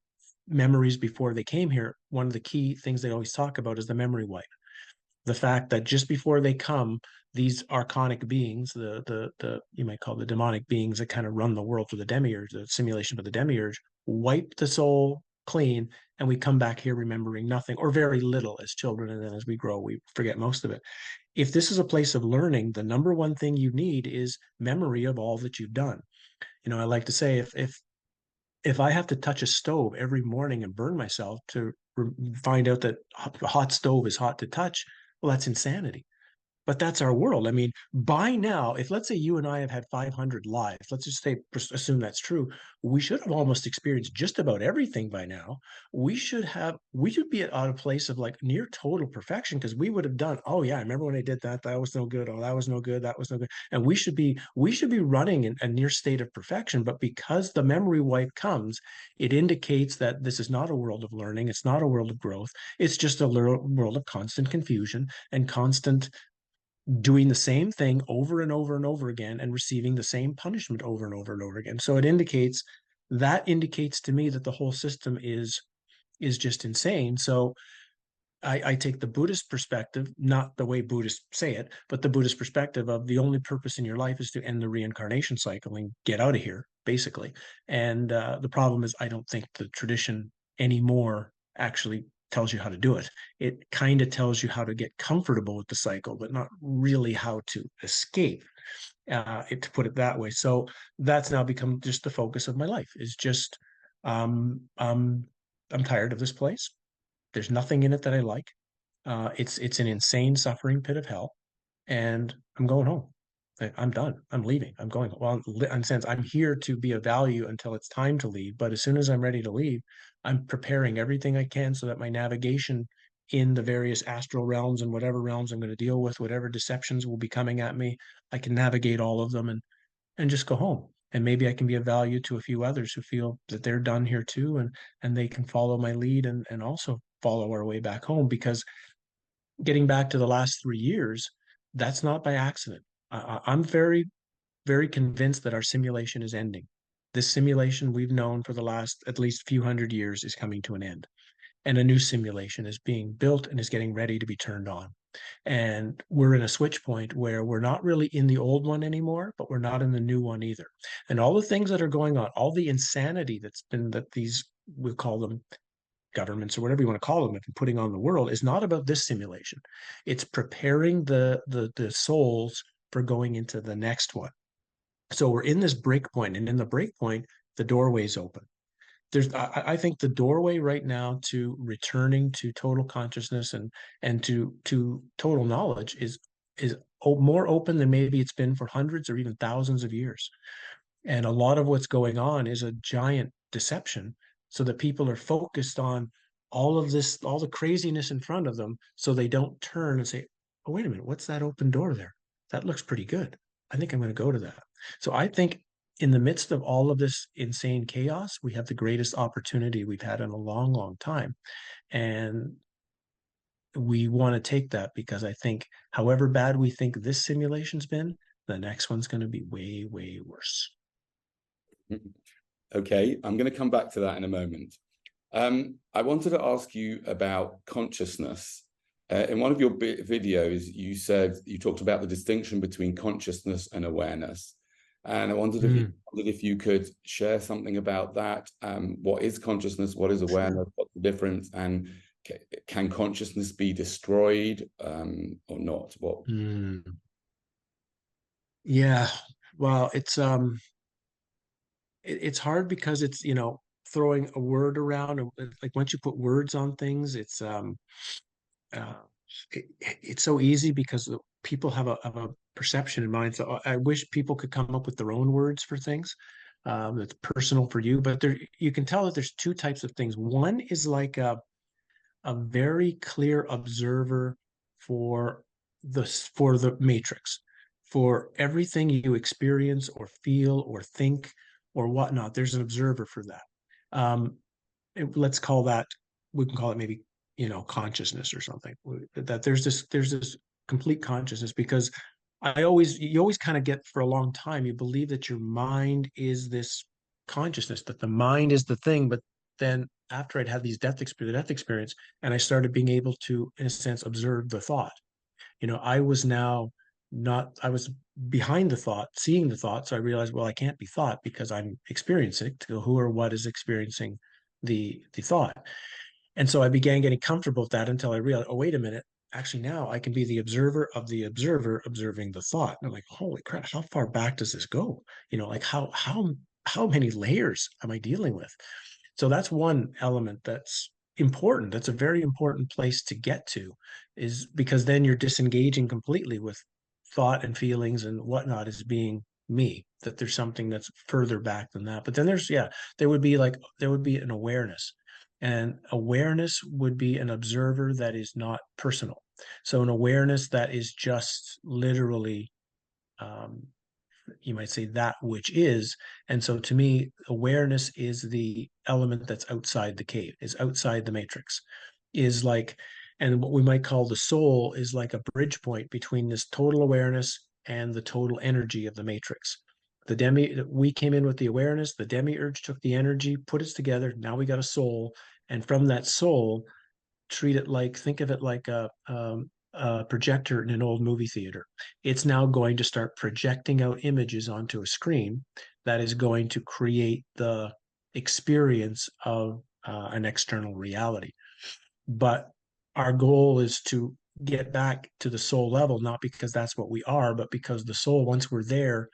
memories before they came here, one of the key things they always talk about is the memory wipe. The fact that just before they come, these archonic beings, the you might call the demonic beings that kind of run the world for the Demiurge, the simulation of the Demiurge, wipe the soul clean, and we come back here remembering nothing or very little as children, and then as we grow, we forget most of it. If this is a place of learning, the number one thing you need is memory of all that you've done. I like to say if I have to touch a stove every morning and burn myself to find out that a hot stove is hot to touch, well, that's insanity. But that's our world. I mean, by now, if let's say you and I have had 500 lives, let's just say, assume that's true, we should have almost experienced just about everything by now. We should be at a place of like near total perfection because we would have done, oh yeah, I remember when I did that, that was no good. Oh, that was no good. That was no good. And we should be running in a near state of perfection. But because the memory wipe comes, it indicates that this is not a world of learning. It's not a world of growth. It's just a world of constant confusion and constant doing the same thing over and over and over again and receiving the same punishment over and over and over again. So that indicates to me that the whole system is just insane. So I take the Buddhist perspective, not the way Buddhists say it, but the Buddhist perspective of the only purpose in your life is to end the reincarnation cycle and get out of here, basically. And the problem is, I don't think the tradition anymore actually tells you how to do it. It kind of tells you how to get comfortable with the cycle, but not really how to escape. To put it that way. So that's now become just the focus of my life. Is just um, um, I'm tired of this place. There's nothing in it that I like. It's an insane suffering pit of hell, and I'm going home. I'm done. I'm leaving. I'm going. Well, in a sense, I'm here to be of value until it's time to leave. But as soon as I'm ready to leave, I'm preparing everything I can so that my navigation in the various astral realms and whatever realms I'm going to deal with, whatever deceptions will be coming at me, I can navigate all of them and just go home. and maybe I can be of value to a few others who feel that they're done here too, and they can follow my lead and also follow our way back home. Because getting back to the last 3 years, that's not by accident. I'm very, very convinced that our simulation is ending. This simulation we've known for the last at least few hundred years is coming to an end, and a new simulation is being built and is getting ready to be turned on. And we're in a switch point where we're not really in the old one anymore, but we're not in the new one either. And all the things that are going on, all the insanity that these, we'll call them governments or whatever you want to call them, if you're putting on the world, is not about this simulation. It's preparing the souls for going into the next one. So we're in this break point, and in the break point, the doorway's open. I think the doorway right now to returning to total consciousness and to total knowledge is more open than maybe it's been for hundreds or even thousands of years. And a lot of what's going on is a giant deception, so that people are focused on all of this, all the craziness in front of them, so they don't turn and say, "Oh, wait a minute, what's that open door there? That looks pretty good. I think I'm going to go to that." So I think in the midst of all of this insane chaos, we have the greatest opportunity we've had in a long, long time. And we want to take that, because I think however bad we think this simulation's been, the next one's going to be way, way worse. Okay, I'm going to come back to that in a moment. I wanted to ask you about consciousness. In one of your videos, you talked about the distinction between consciousness and awareness. And I wondered if you could share something about that. What is consciousness? What is awareness? What's the difference? And can consciousness be destroyed or not? What? Yeah, well, it's hard, because it's, throwing a word around. Like once you put words on things, uh, it's so easy, because people have a perception in mind. So I wish people could come up with their own words for things, that's personal for you. But you can tell that there's two types of things. One is like a very clear observer for the matrix, for everything you experience or feel or think or whatnot. There's an observer for that. Let's call that, we can call it maybe, consciousness or something. That there's this complete consciousness, because you always kind of get, for a long time, you believe that your mind is this consciousness, that the mind is the thing. But then after I'd had the death experience, and I started being able to, in a sense, observe the thought, I was now not, I was behind the thought, seeing the thought. So I realized, well, I can't be thought, because I'm experiencing it. To who or what is experiencing the thought. And so I began getting comfortable with that, until I realized, oh, wait a minute, actually now I can be the observer of the observer observing the thought. And I'm like, holy crap, how far back does this go? Like how many layers am I dealing with? So that's one element that's important. That's a very important place to get to, is because then you're disengaging completely with thought and feelings and whatnot as being me, that there's something that's further back than that. But then there would be an awareness, and awareness would be an observer that is not personal. So an awareness that is just literally, um, you might say, that which is. And so to me, awareness is the element that's outside the cave, is outside the matrix, is like, and what we might call the soul is like a bridge point between this total awareness and the total energy of the matrix. We came in with the awareness, the demiurge took the energy, put us together. Now we got a soul. And from that soul, think of it like a projector in an old movie theater. It's now going to start projecting out images onto a screen that is going to create the experience of an external reality. But our goal is to get back to the soul level, not because that's what we are, but because the soul, once we're there,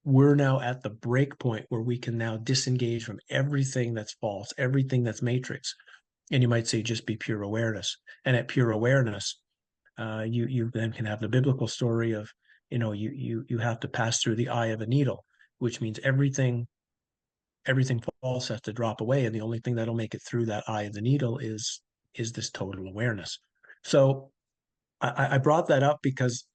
we're now at the break point where we can now disengage from everything that's false, everything that's matrix. And you might say, just be pure awareness. And at pure awareness, you then can have the biblical story of, you have to pass through the eye of a needle, which means everything false has to drop away, and the only thing that'll make it through that eye of the needle is this total awareness. So I brought that up because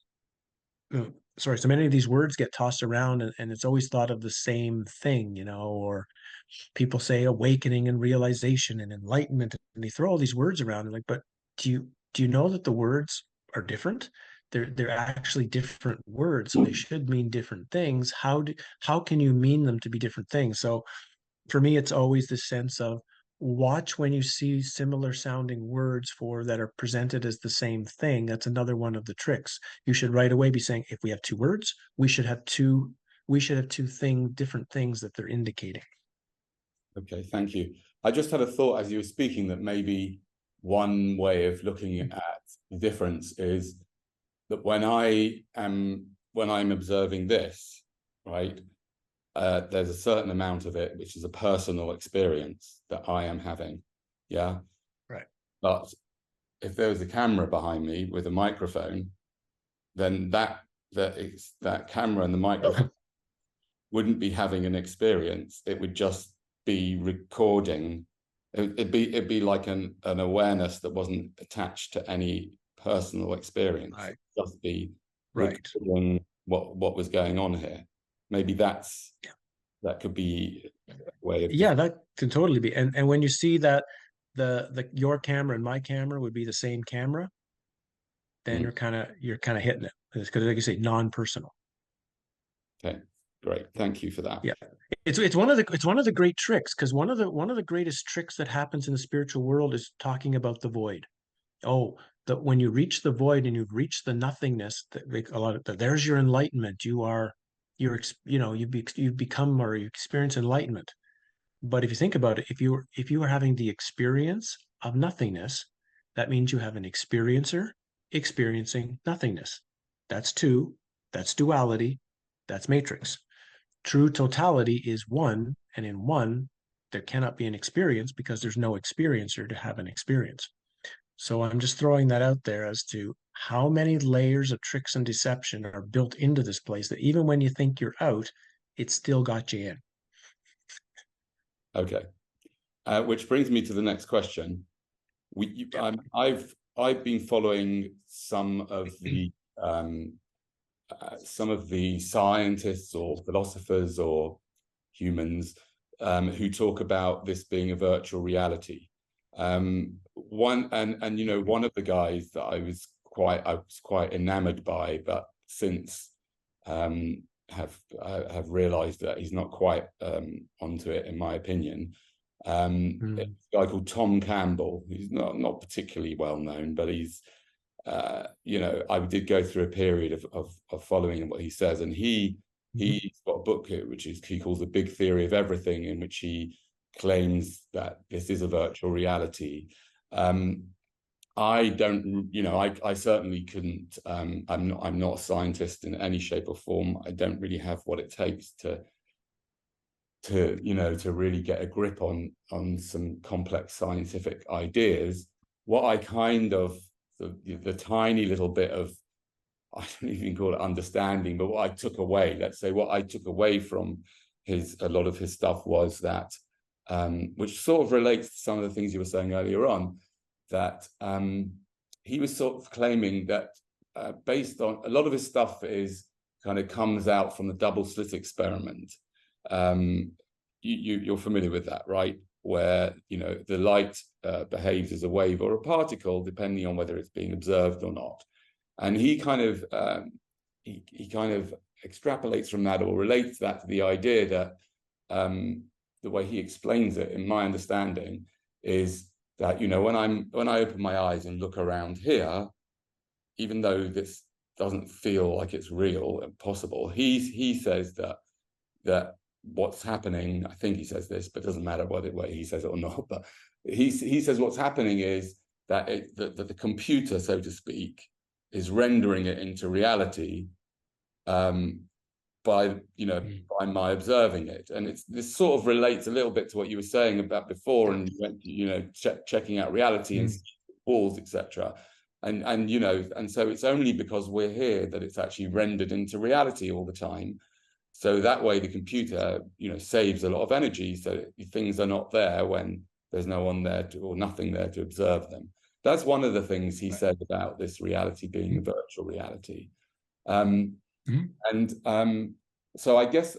so many of these words get tossed around, and it's always thought of the same thing, or people say awakening and realization and enlightenment, and they throw all these words around, and like, but do you know that the words are different? They're actually different words, so they should mean different things. How can you mean them to be different things? So for me, it's always the sense of watch when you see similar sounding words for that are presented as the same thing. That's another one of the tricks. You should right away be saying, if we have two words, we should have two different things that they're indicating. Okay, thank you. I just had a thought as you were speaking that maybe one way of looking at the difference is that when I'm observing this, right, there's a certain amount of it which is a personal experience that I am having, yeah. Right. But if there was a camera behind me with a microphone, then that camera and the microphone wouldn't be having an experience. It would just be recording. It'd be like an awareness that wasn't attached to any personal experience. Right. It'd just be Right. recording what was going on here. Maybe that could be a way of that can totally be. And when you see that your camera and my camera would be the same camera, then you're kind of hitting it, because like you say, non-personal. Okay, great. Thank you for that. Yeah. It's one of the great tricks, because one of the greatest tricks that happens in the spiritual world is talking about the void. Oh, that when you reach the void and you've reached the nothingness, there's your enlightenment. You've become, or you experience enlightenment. But if you think about it, if you are having the experience of nothingness, that means you have an experiencer experiencing nothingness. That's two. That's duality. That's matrix. True totality is one, and in one, there cannot be an experience because there's no experiencer to have an experience. So I'm just throwing that out there as to how many layers of tricks and deception are built into this place that even when you think you're out, it still got you in. Okay, which brings me to the next question. I've been following some of the scientists or philosophers or humans who talk about this being a virtual reality. One of the guys that I was quite enamored by, but since have realized that he's not quite onto it, in my opinion. It's a guy called Tom Campbell. He's not particularly well known, but he's I did go through a period of following what he says, and he's got a book here which he calls The Big Theory of Everything, in which he claims that this is a virtual reality. I don't, I certainly couldn't. I'm not a scientist in any shape or form. I don't really have what it takes to really get a grip on some complex scientific ideas. What I kind of the tiny little bit of, I don't even call it understanding, but what I took away, from a lot of his stuff was that, which sort of relates to some of the things you were saying earlier on, that he was sort of claiming that based on a lot of his stuff comes out from the double slit experiment. You're familiar with that, right? Where the light behaves as a wave or a particle, depending on whether it's being observed or not. And he kind of extrapolates from that, or relates that to the idea that the way he explains it, in my understanding, is that when I open my eyes and look around here, even though this doesn't feel like it's real and possible, he says that what's happening, I think he says this, but it doesn't matter whether he says it or not, but he says what's happening is that the computer, so to speak, is rendering it into reality by my observing it. And this sort of relates a little bit to what you were saying about before, and checking out reality and walls, etc. And so it's only because we're here that it's actually rendered into reality all the time. So that way the computer, saves a lot of energy, so things are not there when there's no one there or nothing there to observe them. That's one of the things he said about this reality being a virtual reality. Mhm. And so I guess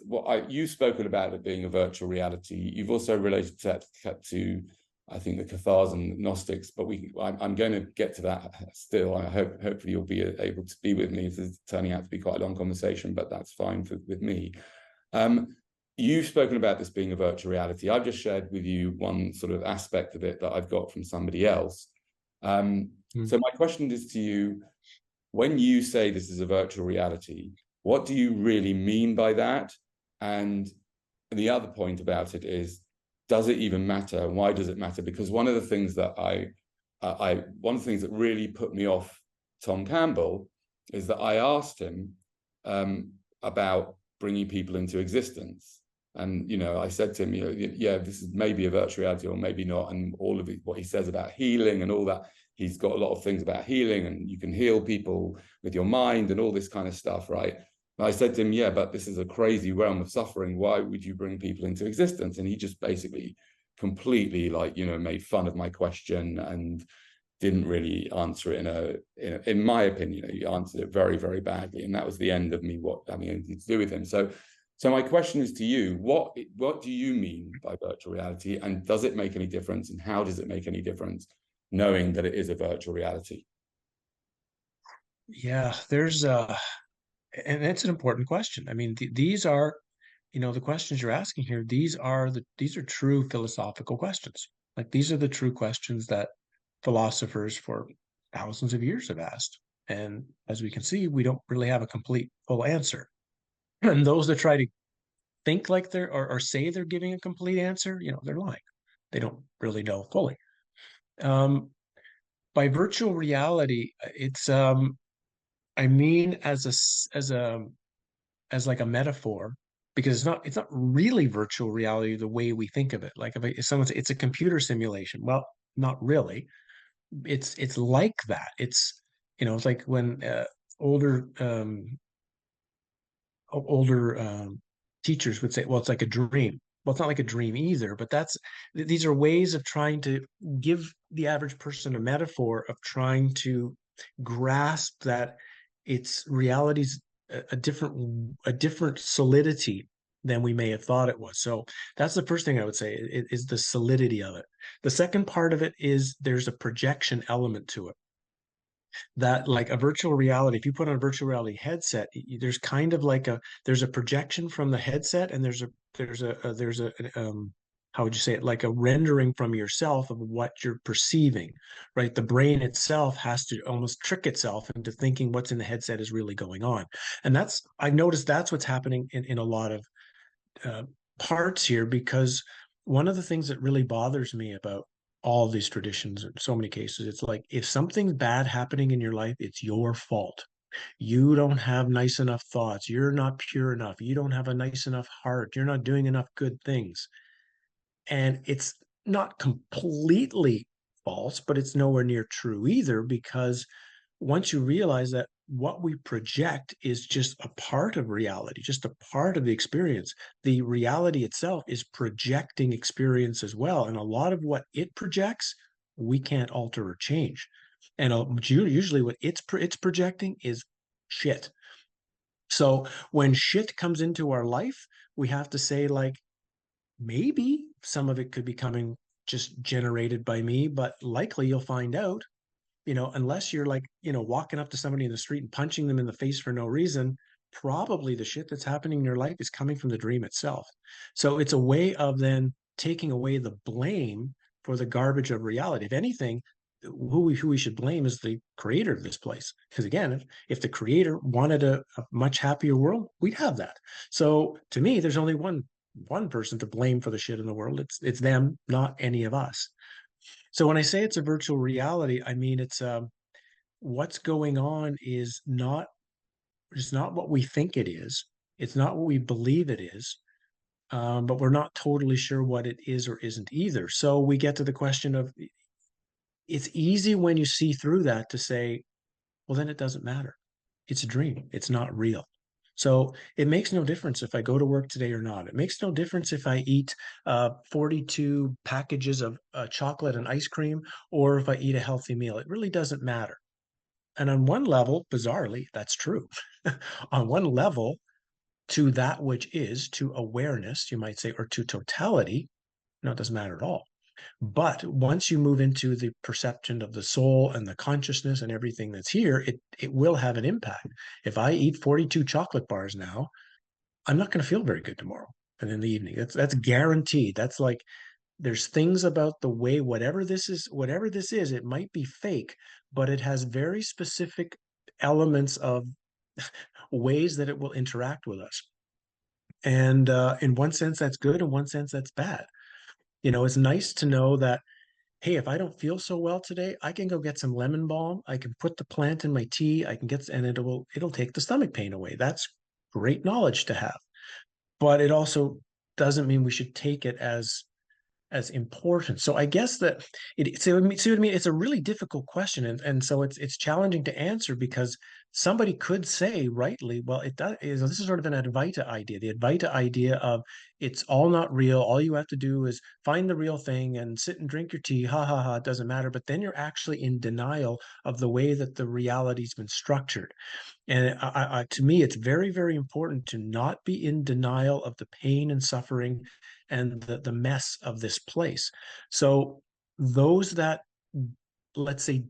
you've spoken about it being a virtual reality. You've also related that to I think the cathars and Gnostics, but I'm going to get to that still. Hopefully you'll be able to be with me. This is turning out to be quite a long conversation, but that's fine with me. You've spoken about this being a virtual reality. I've just shared with you one sort of aspect of it that I've got from somebody else. So my question is to you, when you say this is a virtual reality, what do you really mean by that? And the other point about it is, does it even matter? Why does it matter? Because one of the things that one of the things that really put me off Tom Campbell is that I asked him about bringing people into existence. And, I said to him, yeah, this is maybe a virtual reality or maybe not. And all of what he says about healing and all that, he's got a lot of things about healing and you can heal people with your mind and all this kind of stuff, right? And I said to him, yeah, but this is a crazy realm of suffering. Why would you bring people into existence? And he just basically completely made fun of my question and didn't really answer it in my opinion, he answered it very, very badly. And that was the end of me having anything to do with him. So my question is to you, what do you mean by virtual reality? And does it make any difference? And how does it make any difference knowing that it is a virtual reality? Yeah, and it's an important question. I mean, these are, the questions you're asking here, these are true philosophical questions. Like these are the true questions that philosophers for thousands of years have asked. And as we can see, we don't really have a complete full answer. And those that try to think like or say they're giving a complete answer, they're lying. They don't really know fully. Um, by virtual reality, it's I mean as like a metaphor, because it's not really virtual reality the way we think of it. Like if someone says it's a computer simulation, well, not really. It's like that. It's like when older teachers would say, well, it's like a dream. Well, it's not like a dream either, but these are ways of trying to give the average person a metaphor of trying to grasp that its reality's a different solidity than we may have thought it was. So that's the first thing I would say is the solidity of it. The second part of it is there's a projection element to it, that like a virtual reality, if you put on a virtual reality headset, there's kind of like there's a projection from the headset, and there's a how would you say it, like a rendering from yourself of what you're perceiving, right? The brain itself has to almost trick itself into thinking what's in the headset is really going on. And I've noticed that's what's happening in a lot of uh, parts here, because one of the things that really bothers me about all these traditions in so many cases, it's like if something's bad happening in your life, it's your fault. You don't have nice enough thoughts, you're not pure enough, you don't have a nice enough heart, you're not doing enough good things. And it's not completely false, but it's nowhere near true either, because once you realize that what we project is just a part of reality, just a part of the experience, the reality itself is projecting experience as well. And a lot of what it projects, we can't alter or change. And usually what it's projecting is shit. So when shit comes into our life, we have to say, like, maybe some of it could be coming just generated by me, but likely you'll find out, unless you're like, walking up to somebody in the street and punching them in the face for no reason, probably the shit that's happening in your life is coming from the dream itself. So it's a way of then taking away the blame for the garbage of reality. If anything, who we should blame is the creator of this place. Because again, if the creator wanted a much happier world, we'd have that. So to me, there's only one person to blame for the shit in the world. It's them, not any of us. So when I say it's a virtual reality, I mean it's what's going on is not it's not what we think it is. It's not what we believe it is. But we're not totally sure what it is or isn't either. So we get to the question of, it's easy when you see through that to say, well, then it doesn't matter. It's a dream. It's not real. So it makes no difference if I go to work today or not. It makes no difference if I eat 42 packages of chocolate and ice cream or if I eat a healthy meal. It really doesn't matter. And on one level, bizarrely, that's true. On one level, to that which is, to awareness, you might say, or to totality, no, it doesn't matter at all. But once you move into the perception of the soul and the consciousness and everything that's here, it will have an impact. If I eat 42 chocolate bars now, I'm not going to feel very good tomorrow and in the evening. That's guaranteed. That's like there's things about the way whatever this is, it might be fake, but it has very specific elements of ways that it will interact with us. And in one sense, that's good. In one sense, that's bad. It's nice to know that, hey, if I don't feel so well today, I can go get some lemon balm. I can put the plant in my tea. I can get, and it'll take the stomach pain away. That's great knowledge to have. But it also doesn't mean we should take it as important. So I guess that see what I mean? It's a really difficult question, and so it's challenging to answer because somebody could say rightly, well, it does. This is sort of an Advaita idea. The Advaita idea of it's all not real. All you have to do is find the real thing and sit and drink your tea. Ha ha ha! It doesn't matter. But then you're actually in denial of the way that the reality's been structured. And to me, it's very, very important to not be in denial of the pain and suffering and the mess of this place. So those that, let's say,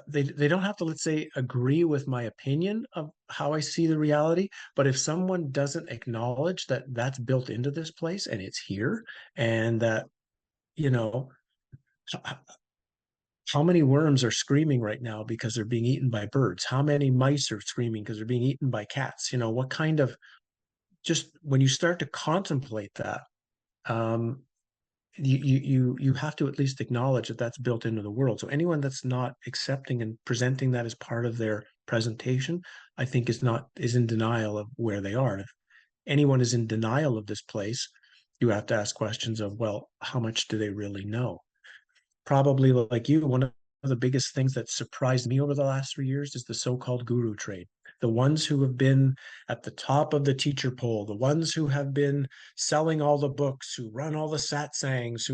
they don't have to, let's say, agree with my opinion of how I see the reality, but if someone doesn't acknowledge that that's built into this place and it's here, and that, you know, how many worms are screaming right now because they're being eaten by birds? How many mice are screaming because they're being eaten by cats? What kind of, just when you start to contemplate that, um, you have to at least acknowledge that that's built into the world. So anyone that's not accepting and presenting that as part of their presentation, I think is in denial of where they are. And if anyone is in denial of this place, you have to ask questions of, well, how much do they really know? Probably like you, one of the biggest things that surprised me over the last 3 years is the so-called guru trade. The ones who have been at the top of the teacher poll, the ones who have been selling all the books, who run all the satsangs,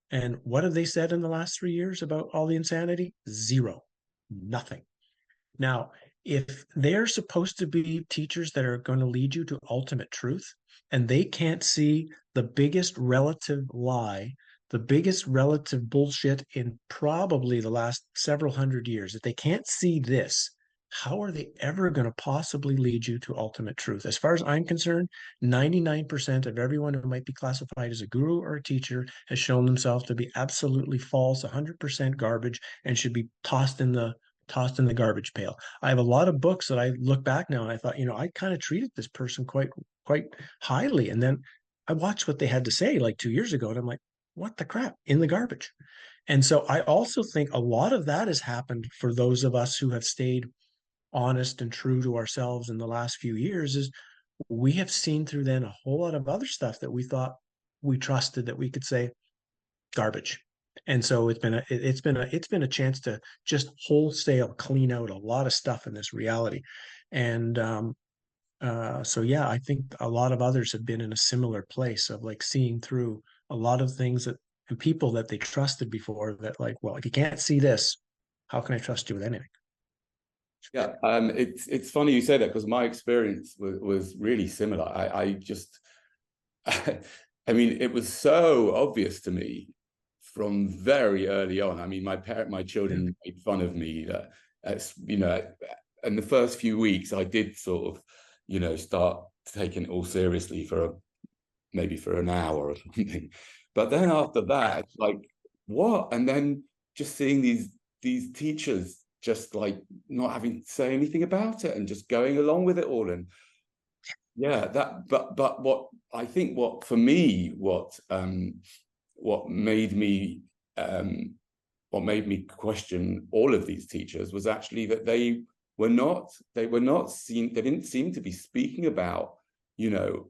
and what have they said in the last 3 years about all the insanity? Zero, nothing. Now, if they're supposed to be teachers that are going to lead you to ultimate truth, and they can't see the biggest relative lie, the biggest relative bullshit in probably the last several hundred years, if they can't see this, how are they ever going to possibly lead you to ultimate truth? As far as I'm concerned, 99% of everyone who might be classified as a guru or a teacher has shown themselves to be absolutely false, 100% garbage, and should be tossed in the garbage pail. I have a lot of books that I look back now and I thought, I kind of treated this person quite highly. And then I watched what they had to say like 2 years ago, and I'm like, what the crap, in the garbage. And so I also think a lot of that has happened for those of us who have stayed honest and true to ourselves in the last few years, is we have seen through then a whole lot of other stuff that we thought we trusted, that we could say garbage. And so it's been a chance to just wholesale clean out a lot of stuff in this reality. And so yeah, I think a lot of others have been in a similar place of like seeing through a lot of things that, and people that they trusted before, that like, well, if you can't see this, how can I trust you with anything? Yeah, it's funny you say that, because my experience was really similar. I just, I mean, it was so obvious to me from very early on. I mean, my children made fun of me that, in the first few weeks, I did sort of, start taking it all seriously maybe for an hour or something. But then after that, it's like, what? And then just seeing these teachers just like not having to say anything about it and just going along with it all. And yeah, but what I think, what made me question all of these teachers was actually that they didn't seem to be speaking about,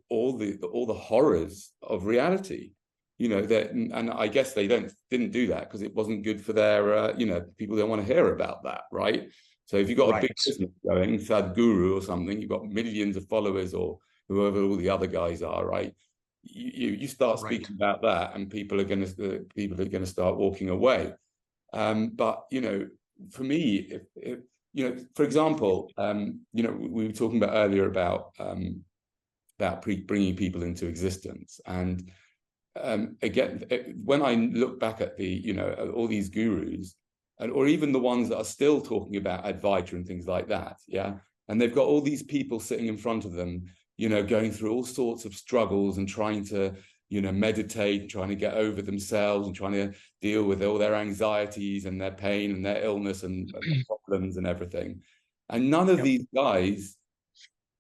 all the horrors of reality, and I guess they didn't do that because it wasn't good for their, people don't want to hear about that, right? So if you've got a big business going, Sadhguru or something, you've got millions of followers, or whoever all the other guys are, right? You start speaking about that, and people are going to start walking away. But for me, if you know, for example, you know, we were talking about earlier about bringing people into existence, and again, when I look back at the, you know, all these gurus, and or even the ones that are still talking about Advaita and things like that, yeah, and they've got all these people sitting in front of them, you know, going through all sorts of struggles and trying to, you know, meditate, trying to get over themselves and trying to deal with all their anxieties and their pain and their illness and problems and everything. And none of these guys,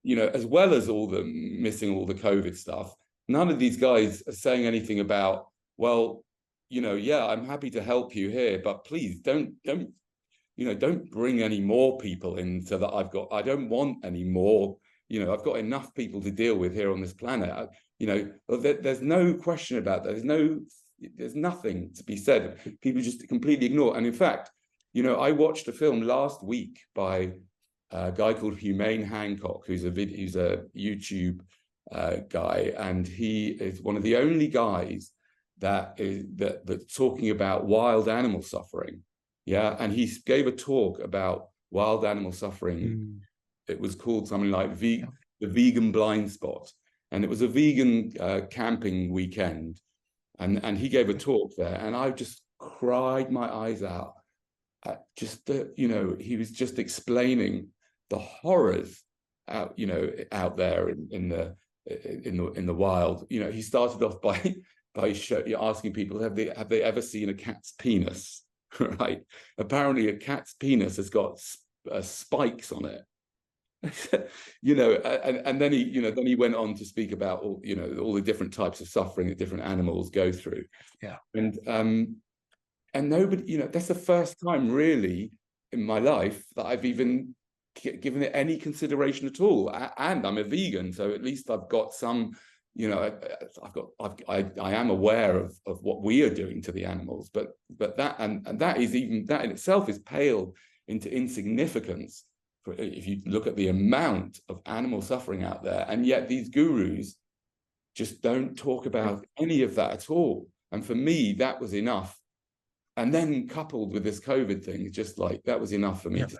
you know, as well as all the missing all the COVID stuff, none of these guys are saying anything about, well, you know, yeah, I'm happy to help you here, but please don't, you know, don't bring any more people in so that I don't want any more, you know, I've got enough people to deal with here on this planet. You know, there's no question about that. There's nothing to be said. People just completely ignore. And in fact, you know, I watched a film last week by a guy called Humane Hancock, who's a YouTube guy, and he is one of the only guys that's talking about wild animal suffering. Yeah, and he gave a talk about wild animal suffering. It was called something like the Vegan Blind Spot, and it was a vegan camping weekend, and he gave a talk there, and I just cried my eyes out. Just you know, he was just explaining the horrors out, you know, out there in the wild. You know, he started off by asking people, have they ever seen a cat's penis? Right? Apparently, a cat's penis has got spikes on it. You know, and then he went on to speak about all, you know, all the different types of suffering that different animals go through. Yeah. And nobody, you know, that's the first time really in my life that I've even given it any consideration at all. And I'm a vegan, so at least I've got some, you know, I am aware of what we are doing to the animals, but that and that is even, that in itself is pale into insignificance if you look at the amount of animal suffering out there. And yet these gurus just don't talk about any of that at all. And for me, that was enough. And then coupled with this COVID thing, just like that was enough for me to say,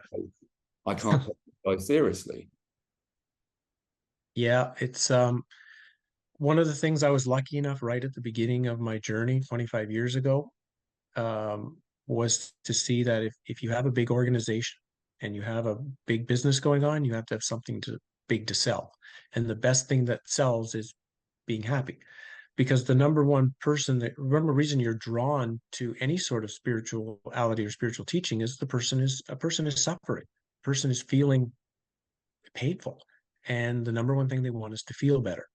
I can't take it seriously. Yeah, it's one of the things I was lucky enough right at the beginning of my journey 25 years ago was to see that if you have a big organization and you have a big business going on, you have to have something big to sell. And the best thing that sells is being happy. Because the number one reason you're drawn to any sort of spirituality or spiritual teaching is a person is suffering, a person is feeling painful. And the number one thing they want is to feel better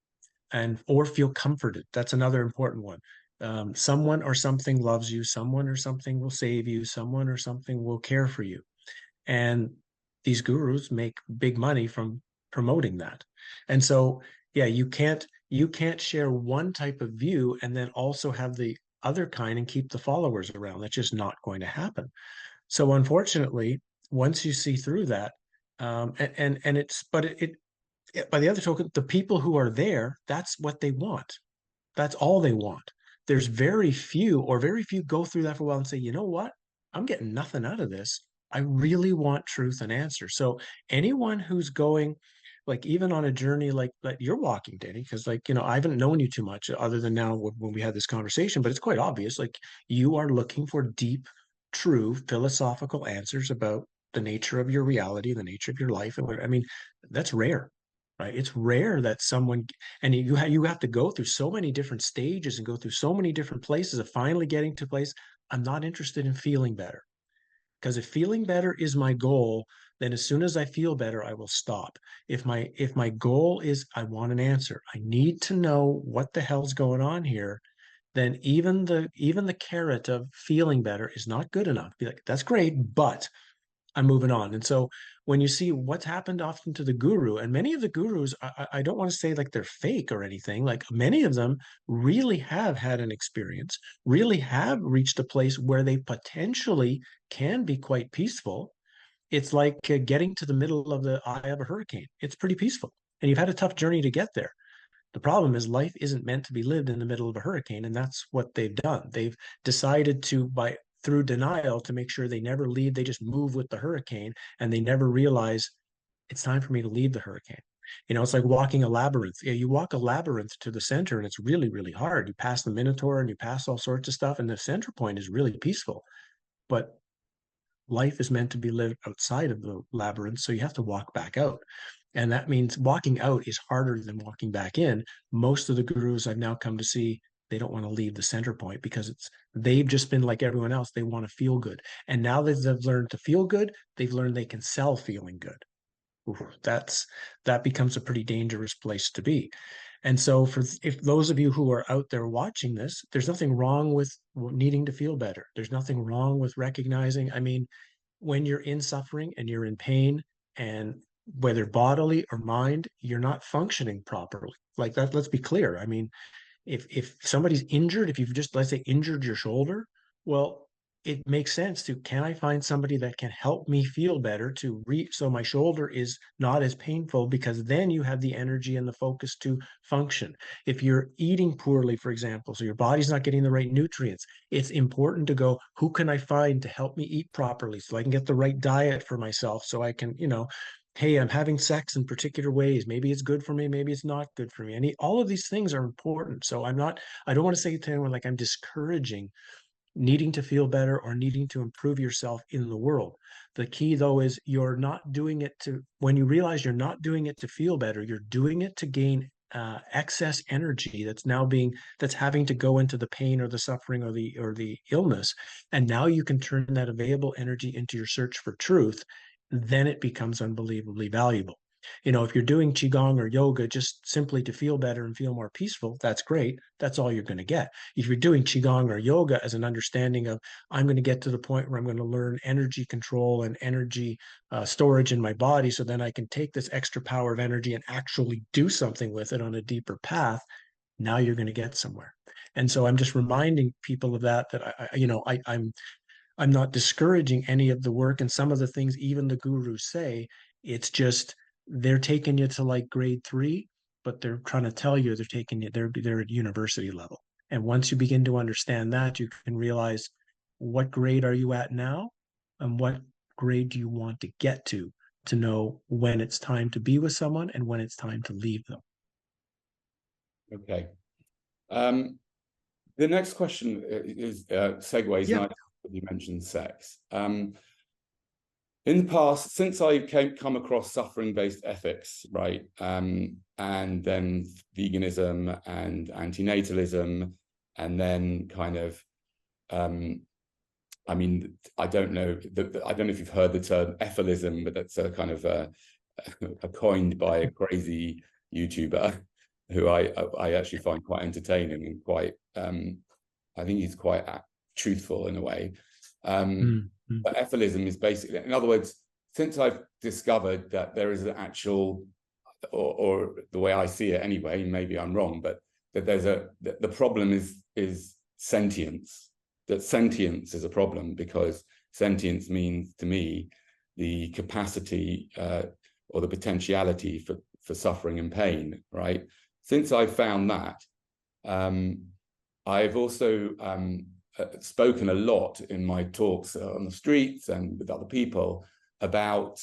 or feel comforted. That's another important one. Someone or something loves you, someone or something will save you, someone or something will care for you. And these gurus make big money from promoting that. And so, yeah, you can't share one type of view and then also have the other kind and keep the followers around. That's just not going to happen. So unfortunately, once you see through that, by the other token, the people who are there, that's what they want. That's all they want. There's very few go through that for a while and say, you know what? I'm getting nothing out of this. I really want truth and answers. So anyone who's going, like even on a journey like that you're walking, Danny, because like, you know, I haven't known you too much other than now when we had this conversation, but it's quite obvious, like you are looking for deep, true philosophical answers about the nature of your reality, the nature of your life. And I mean, that's rare. Right. It's rare that someone, and you have to go through so many different stages and go through so many different places of finally getting to a place. I'm not interested in feeling better, because if feeling better is my goal, then as soon as I feel better, I will stop. If my goal is I want an answer, I need to know what the hell's going on here, then even the carrot of feeling better is not good enough. Be like, that's great, but I'm moving on. And so when you see what's happened often to the guru, and many of the gurus, I don't want to say like they're fake or anything, like many of them really have had an experience, really have reached a place where they potentially can be quite peaceful. It's like getting to the middle of the eye of a hurricane. It's pretty peaceful. And you've had a tough journey to get there. The problem is life isn't meant to be lived in the middle of a hurricane, and that's what they've done. They've decided to, through denial to make sure they never leave. They just move with the hurricane, and they never realize it's time for me to leave the hurricane. It's like walking a labyrinth. Yeah, you walk a labyrinth to the center, and it's really, really hard. You pass the Minotaur and you pass all sorts of stuff, and the center point is really peaceful. But life is meant to be lived outside of the labyrinth, so you have to walk back out. And that means walking out is harder than walking back in. Most of the gurus I've now come to see, they don't want to leave the center point because they've just been like everyone else. They want to feel good. And now that they've learned to feel good, they've learned they can sell feeling good. Ooh, that becomes a pretty dangerous place to be. And so if those of you who are out there watching this, there's nothing wrong with needing to feel better. There's nothing wrong with recognizing, I mean, when you're in suffering and you're in pain, and whether bodily or mind, you're not functioning properly. Like that, let's be clear. I mean, if somebody's injured, if you've just, let's say, injured your shoulder, well, it makes sense to, can I find somebody that can help me feel better so my shoulder is not as painful, because then you have the energy and the focus to function. If you're eating poorly, for example, so your body's not getting the right nutrients, it's important to go, who can I find to help me eat properly so I can get the right diet for myself, so I can, hey, I'm having sex in particular ways. Maybe it's good for me, maybe it's not good for me. And all of these things are important. So I don't want to say to anyone like I'm discouraging needing to feel better or needing to improve yourself in the world. The key, though, is you're not doing it when you realize you're not doing it to feel better, you're doing it to gain excess energy that's having to go into the pain or the suffering or the illness. And now you can turn that available energy into your search for truth. Then it becomes unbelievably valuable. If you're doing Qigong or yoga just simply to feel better and feel more peaceful, that's great. That's all you're going to get. If you're doing Qigong or yoga as an understanding of, I'm going to get to the point where I'm going to learn energy control and energy storage in my body, so then I can take this extra power of energy and actually do something with it on a deeper path, now you're going to get somewhere. And so I'm just reminding people of that I'm not discouraging any of the work and some of the things even the gurus say. It's just they're taking you to like grade 3, but they're trying to tell you they're at university level. And once you begin to understand that, you can realize, what grade are you at now, and what grade do you want to get to know when it's time to be with someone and when it's time to leave them. Okay. The next question is segues nicely. You mentioned sex. In the past, since I come across suffering-based ethics, right, and then veganism and antinatalism, and then kind of, I mean, I don't know if you've heard the term ephilism, but that's a kind of a coined by a crazy YouTuber who I actually find quite entertaining and quite, I think he's quite truthful in a way. But ephilism is basically, in other words, since I've discovered that there is an actual, or the way I see it anyway, maybe I'm wrong, but that the problem is sentience. That sentience is a problem, because sentience means to me the capacity or the potentiality for suffering and pain, right? Since I've found that, I've also spoken a lot in my talks on the streets and with other people about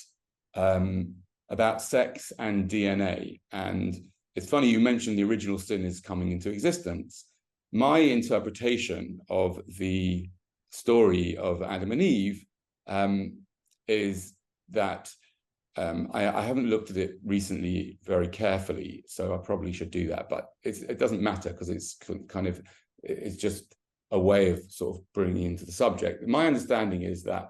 sex and DNA. And it's funny, you mentioned the original sin is coming into existence. My interpretation of the story of Adam and Eve is that I haven't looked at it recently very carefully, so I probably should do that, but it doesn't matter, because it's kind of, it's just a way of sort of bringing into the subject. My understanding is that,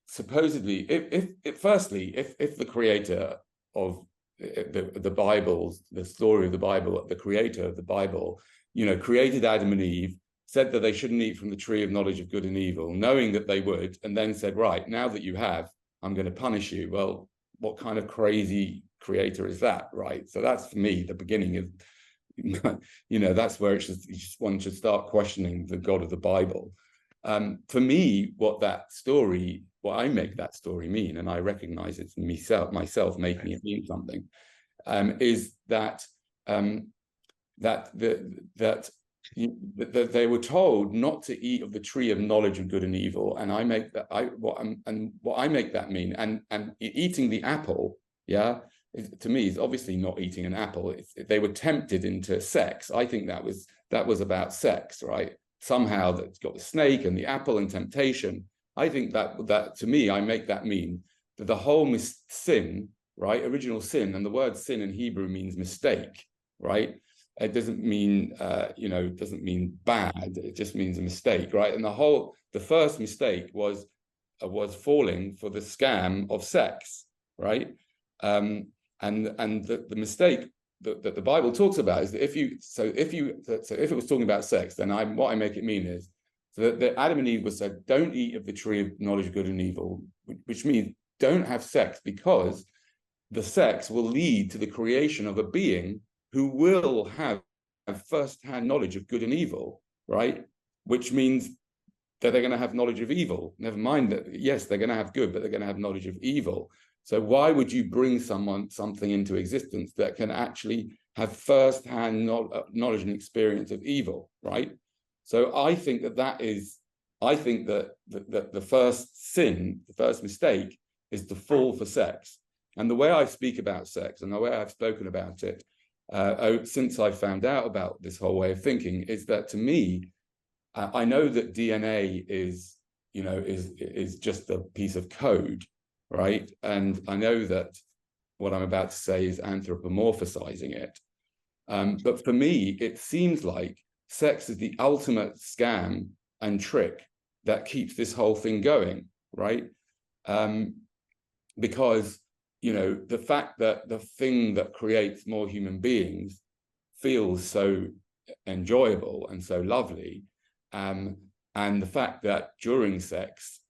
supposedly, if the creator of the Bible, the story of the Bible, the creator of the Bible, created Adam and Eve, said that they shouldn't eat from the tree of knowledge of good and evil, knowing that they would, and then said, right, now that you have, I'm going to punish you. Well, what kind of crazy creator is that, right? So that's, for me, the beginning of, that's where one should start questioning the God of the Bible. For me, what I make that story mean, and I recognize it's myself making it mean something, is that they were told not to eat of the tree of knowledge of good and evil, and I make that what I make that mean, and eating the apple, yeah, to me is obviously not eating an apple. They were tempted into sex. I think that was about sex, right? Somehow that's got the snake and the apple and temptation. I think that to me, I make that mean that the whole sin, right, original sin, and the word sin in Hebrew means mistake, right? It doesn't mean doesn't mean bad. It just means a mistake, right? And the first mistake was falling for the scam of sex, right? And the mistake that the Bible talks about is that if it was talking about sex, then what I make it mean is that Adam and Eve was said, don't eat of the tree of knowledge of good and evil, which means don't have sex, because the sex will lead to the creation of a being who will have first-hand knowledge of good and evil, right? Which means that they're going to have knowledge of evil. Never mind that, yes, they're going to have good, but they're going to have knowledge of evil. So why would you bring something into existence that can actually have first-hand knowledge and experience of evil, right? So I think that the first sin, the first mistake, is to fall for sex. And the way I speak about sex and the way I've spoken about it since I found out about this whole way of thinking is that, to me, I know that DNA is just a piece of code, right? And I know that what I'm about to say is anthropomorphizing it. But for me, it seems like sex is the ultimate scam and trick that keeps this whole thing going, right? Because the fact that the thing that creates more human beings feels so enjoyable and so lovely, and the fact that during sex,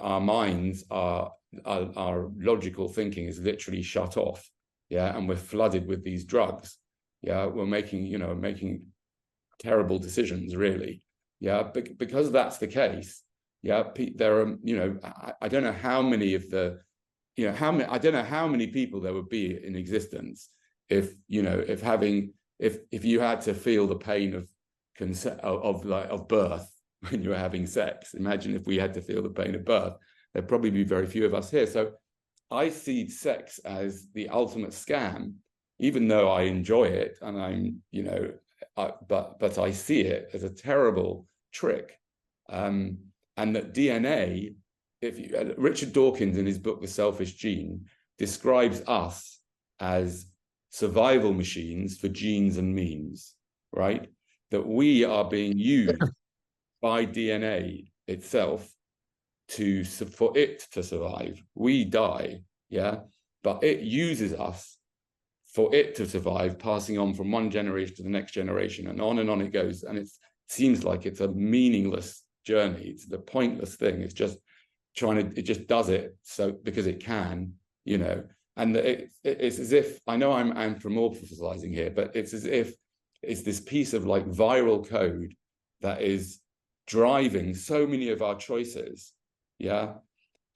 our minds our logical thinking is literally shut off, yeah, and we're flooded with these drugs, yeah, we're making terrible decisions, really, yeah, because that's the case, yeah. There are, I don't know how many of the I don't know how many people there would be in existence if you had to feel the pain of birth when you were having sex. Imagine if we had to feel the pain of birth. There'd probably be very few of us here. So I see sex as the ultimate scam, even though I enjoy it, and but I see it as a terrible trick, and that DNA. Richard Dawkins, in his book The Selfish Gene, describes us as survival machines for genes and means, right? That we are being used by DNA itself for it to survive. We die, yeah, but it uses us for it to survive, passing on from one generation to the next generation, and on it goes. And it seems like it's a meaningless journey. It's the pointless thing. It's just it just does it because it can, and it's as if, I know I'm anthropomorphizing here, but it's as if it's this piece of like viral code that is driving so many of our choices, yeah,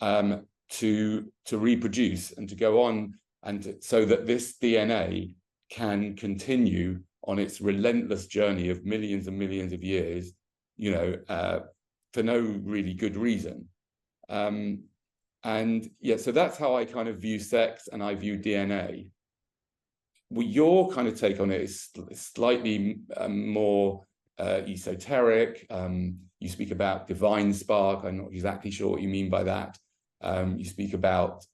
to reproduce and to go on, and so that this DNA can continue on its relentless journey of millions and millions of years, for no really good reason. And yeah, so that's how I kind of view sex, and I view DNA. Well, your kind of take on it is slightly more esoteric. You speak about divine spark. I'm not exactly sure what you mean by that. You speak about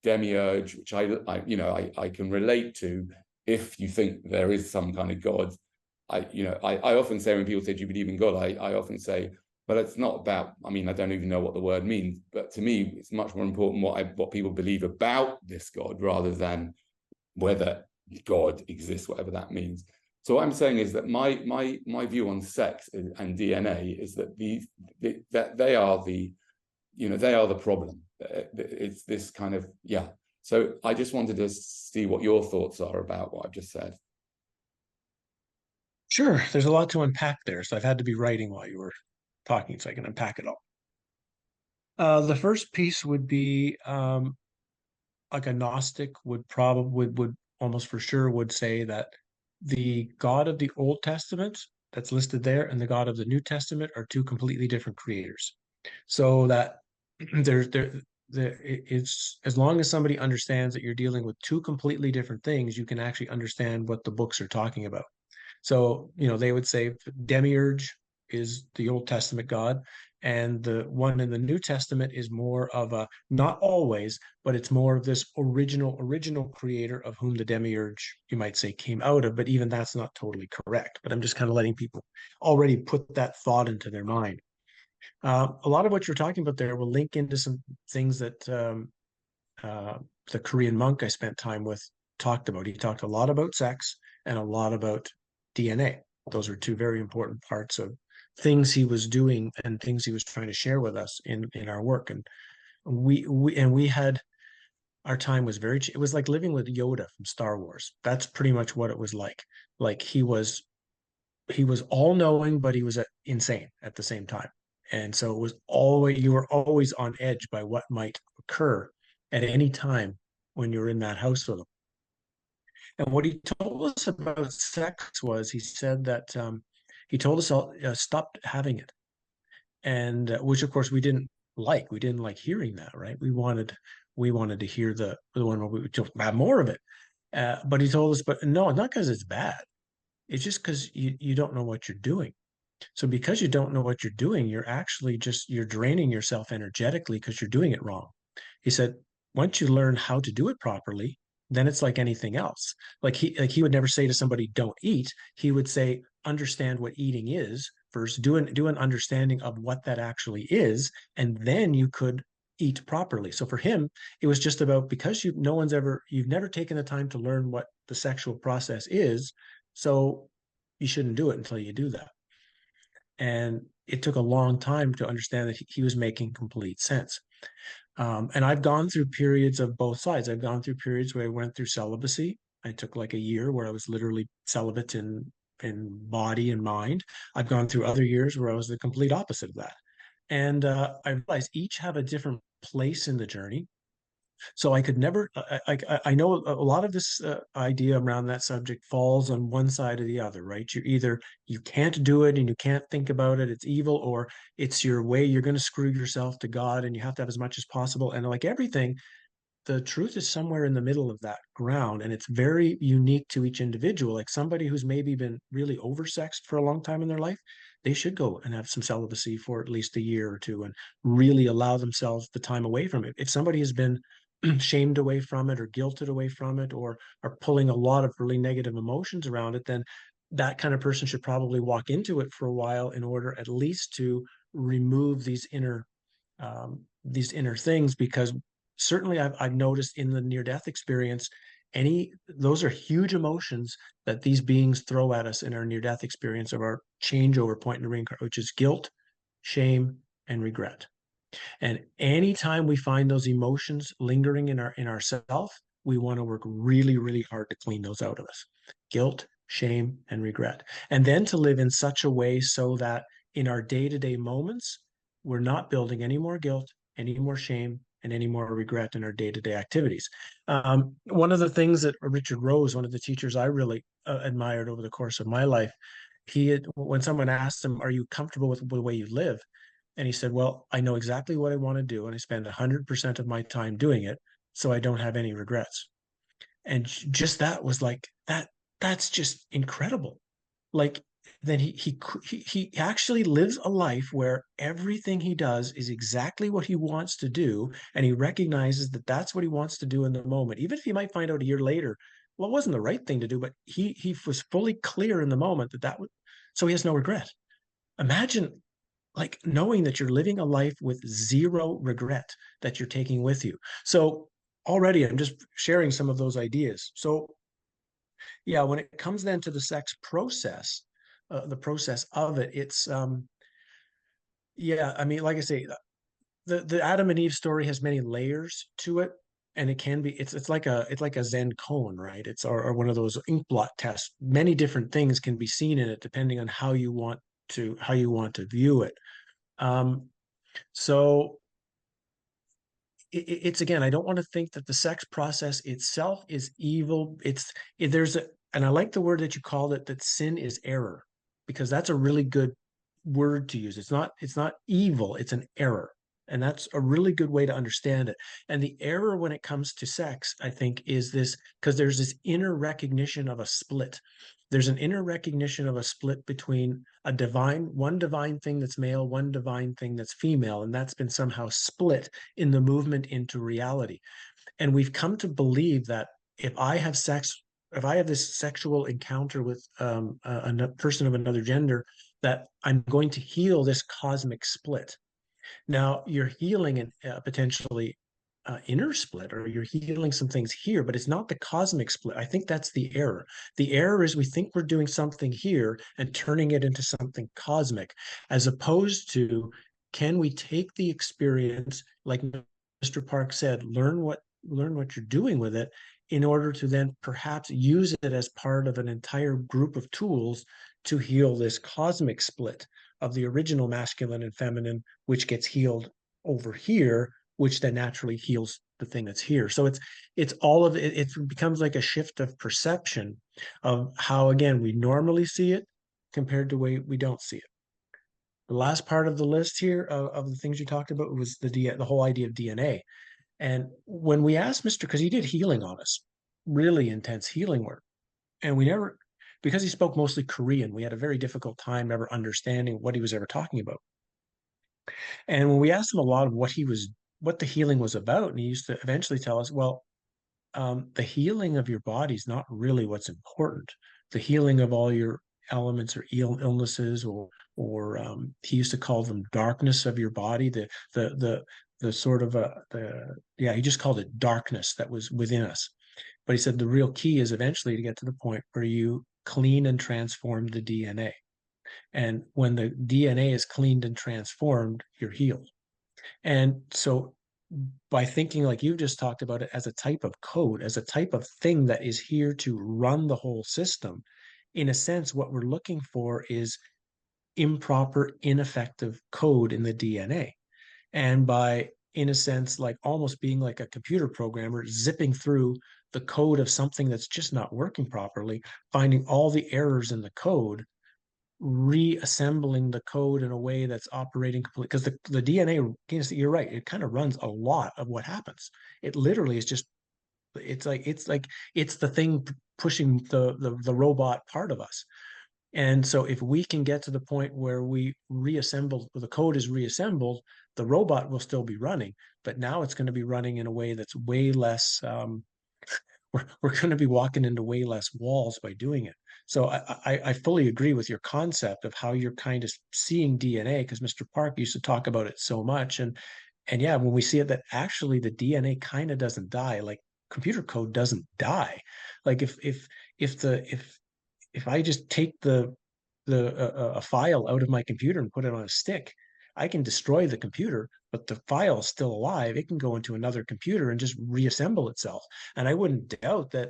Demiurge, which I can relate to if you think there is some kind of God. I often say, when people say, do you believe in God? I often say, but it's not about, I don't even know what the word means, but to me, it's much more important what people believe about this God rather than whether God exists, whatever that means. So what I'm saying is that my view on sex and DNA is that they are the problem. It's this kind of, yeah. So I just wanted to see what your thoughts are about what I've just said. Sure, there's a lot to unpack there, so I've had to be writing while you were talking so I can unpack it all. The first piece would be like a Gnostic would probably would almost for sure would say that the God of the Old Testament that's listed there and the God of the New Testament are two completely different creators. So that it's as long as somebody understands that you're dealing with two completely different things, you can actually understand what the books are talking about. So, they would say Demiurge is the Old Testament God, and the one in the New Testament is more of a, not always, but it's more of this original creator of whom the Demiurge, you might say, came out of. But even that's not totally correct. But I'm just kind of letting people already put that thought into their mind. A lot of what you're talking about there will link into some things that uh, the Korean monk I spent time with talked about. He talked a lot about sex and a lot about DNA. Those are two very important parts of things he was doing and things he was trying to share with us in our work. And we had, our time was it was like living with Yoda from Star Wars. That's pretty much what it was like. Like he was all knowing, but he was insane at the same time. And so it was always, you were always on edge by what might occur at any time when you're in that house with him. And what he told us about sex was, he said that he told us all stop having it, and which of course we didn't like. We didn't like hearing that, right? We wanted to hear the one where we would have more of it. But he told us, but no, not because it's bad. It's just because you don't know what you're doing. So because you don't know what you're doing, you're draining yourself energetically because you're doing it wrong. He said, once you learn how to do it properly, then it's like anything else. Like he would never say to somebody, don't eat. He would say, understand what eating is first, do an understanding of what that actually is, and then you could eat properly. So for him, it was just about, because you've never taken the time to learn what the sexual process is, so you shouldn't do it until you do that. And it took a long time to understand that he was making complete sense. And I've gone through periods of both sides. I've gone through periods where I went through celibacy. I took like a year where I was literally celibate in body and mind. I've gone through other years where I was the complete opposite of that. And I realized each have a different place in the journey. So I could never, I know a lot of this idea around that subject falls on one side or the other, right? You can't do it and you can't think about it, it's evil, or it's your way, you're going to screw yourself to God and you have to have as much as possible. And like everything, the truth is somewhere in the middle of that ground, and it's very unique to each individual. Like somebody who's maybe been really oversexed for a long time in their life, they should go and have some celibacy for at least a year or two and really allow themselves the time away from it. If somebody has been shamed away from it or guilted away from it, or are pulling a lot of really negative emotions around it, then that kind of person should probably walk into it for a while in order at least to remove these inner things. Because certainly I've noticed in the near death experience, those are huge emotions that these beings throw at us in our near death experience of our changeover point in the reincarnation, which is guilt, shame, and regret. And anytime we find those emotions lingering in ourself, we want to work really, really hard to clean those out of us. Guilt, shame, and regret. And then to live in such a way so that in our day-to-day moments, we're not building any more guilt, any more shame, and any more regret in our day-to-day activities. One of the things that Richard Rose, one of the teachers I really admired over the course of my life, when someone asked him, "Are you comfortable with the way you live?" And he said, well, I know exactly what I want to do, and I spend 100% of my time doing it, so I don't have any regrets. And just that was like that. That's just incredible. Like then he actually lives a life where everything he does is exactly what he wants to do, and he recognizes that that's what he wants to do in the moment, even if he might find out a year later, well, it wasn't the right thing to do, but he was fully clear in the moment that would. So he has no regret. Imagine like knowing that you're living a life with zero regret that you're taking with you. So already I'm just sharing some of those ideas. So yeah, when it comes then to the sex process, the process of it, it's yeah, I mean, like I say, the Adam and Eve story has many layers to it. And it can be, it's like a Zen koan, right? It's or one of those ink blot tests. Many different things can be seen in it depending on how you want to view it. Um, so it's again, I don't want to think that the sex process itself is evil. And I like the word that you called it, that sin is error. because that's a really good word to use. It's not evil, it's an error. And that's a really good way to understand it. And the error when it comes to sex, I think, is this, because there's this inner recognition of a split. There's an inner recognition of a split between one divine thing that's male, one divine thing that's female, and that's been somehow split in the movement into reality. And we've come to believe that if I have sex, if I have this sexual encounter with a person of another gender, that I'm going to heal this cosmic split. Now, you're healing an potentially inner split, or you're healing some things here, but it's not the cosmic split. I think that's the error. The error is we think we're doing something here and turning it into something cosmic, as opposed to, can we take the experience, like Mr. Park said, learn what you're doing with it, in order to then perhaps use it as part of an entire group of tools to heal this cosmic split of the original masculine and feminine, which gets healed over here, which then naturally heals the thing that's here. So it's all of it. It becomes like a shift of perception of how, again, we normally see it compared to the way we don't see it. The last part of the list here of the things you talked about was the whole idea of DNA. And when we asked Mr., because he did healing on us, really intense healing work, and we never, because he spoke mostly Korean, we had a very difficult time ever understanding what he was ever talking about. And when we asked him a lot of what the healing was about, and he used to eventually tell us, well, the healing of your body is not really what's important. The healing of all your elements or illnesses, or he used to call them darkness of your body, the sort of he just called it darkness that was within us. But he said the real key is eventually to get to the point where you clean and transform the DNA. And when the DNA is cleaned and transformed, you're healed. And so by thinking like you just talked about it as a type of code, as a type of thing that is here to run the whole system, in a sense, what we're looking for is improper, ineffective code in the DNA. And by, in a sense, like almost being like a computer programmer, zipping through the code of something that's just not working properly, finding all the errors in the code, reassembling the code in a way that's operating completely, because the DNA, you're right, it kind of runs a lot of what happens. It literally is just, it's the thing pushing the robot part of us. And so if we can get to the point where we reassemble, the code is reassembled, the robot will still be running, but now it's going to be running in a way that's way less, we're going to be walking into way less walls by doing it. So I fully agree with your concept of how you're kind of seeing DNA, because Mr. Park used to talk about it so much. And yeah, when we see it, that actually the DNA kind of doesn't die, like computer code doesn't die. Like if I just take a file out of my computer and put it on a stick, I can destroy the computer, but the file is still alive. It can go into another computer and just reassemble itself. And I wouldn't doubt that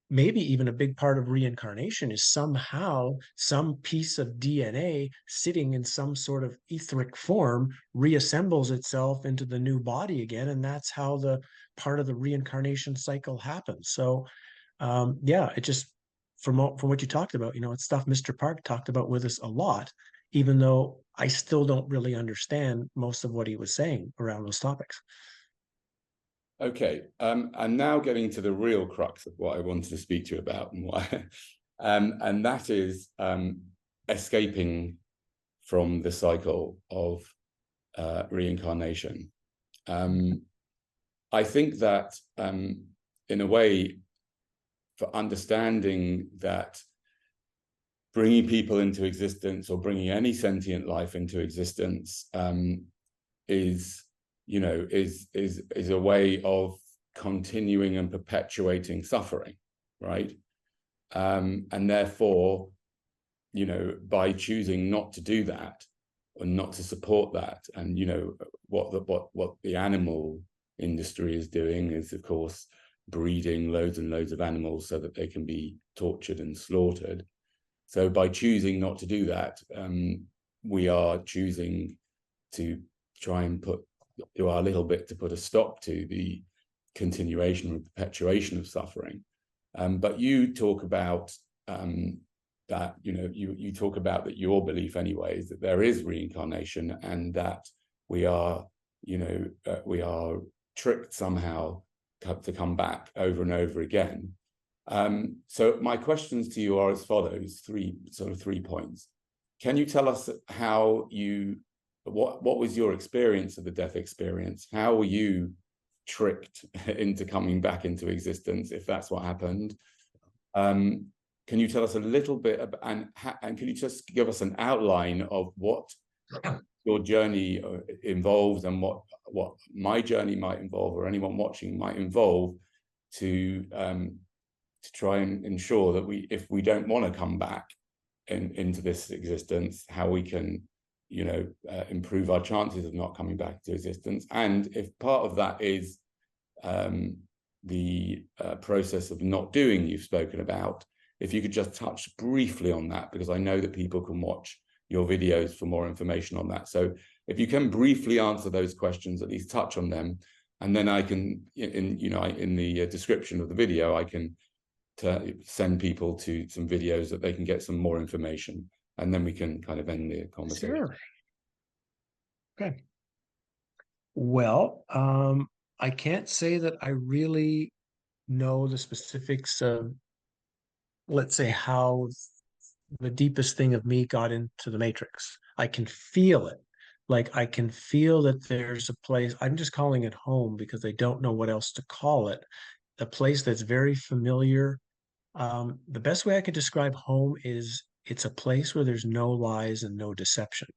maybe even a big part of reincarnation is somehow some piece of DNA sitting in some sort of etheric form reassembles itself into the new body again. And that's how the part of the reincarnation cycle happens. So it just, from what you talked about, it's stuff Mr. Park talked about with us a lot, even though I still don't really understand most of what he was saying around those topics. Okay, I'm now getting to the real crux of what I wanted to speak to you about, and why, and that is escaping from the cycle of reincarnation. I think that in a way, for understanding that bringing people into existence, or bringing any sentient life into existence, is a way of continuing and perpetuating suffering, right? And therefore, by choosing not to do that, or not to support that, and what the animal industry is doing is, of course, breeding loads and loads of animals so that they can be tortured and slaughtered. So by choosing not to do that, we are choosing to try and do our little bit to put a stop to the continuation or perpetuation of suffering. But you talk about that, you know, you talk about that your belief anyway is that there is reincarnation, and that we are, you know, we are tricked somehow to come back over and over again. So my questions to you are as follows: three points. Can you tell us how what was your experience of the death experience? How were you tricked into coming back into existence, if that's what happened? Can you tell us a little bit about, and can you just give us an outline of what your journey involves, and what my journey might involve, or anyone watching might involve, to try and ensure that if we don't want to come back into this existence, how we can, you know, improve our chances of not coming back to existence. And if part of that is the process of not doing you've spoken about, if you could just touch briefly on that, because I know that people can watch your videos for more information on that. So if you can briefly answer those questions, at least touch on them, and then I can, in the description of the video, I can send people to some videos that they can get some more information, and then we can kind of end the conversation. Sure. Okay. Well, I can't say that I really know the specifics of, let's say, how the deepest thing of me got into the matrix. I can feel it. Like, I can feel that there's a place, I'm just calling it home because I don't know what else to call it. A place that's very familiar. The best way I could describe home is it's a place where there's no lies and no deception.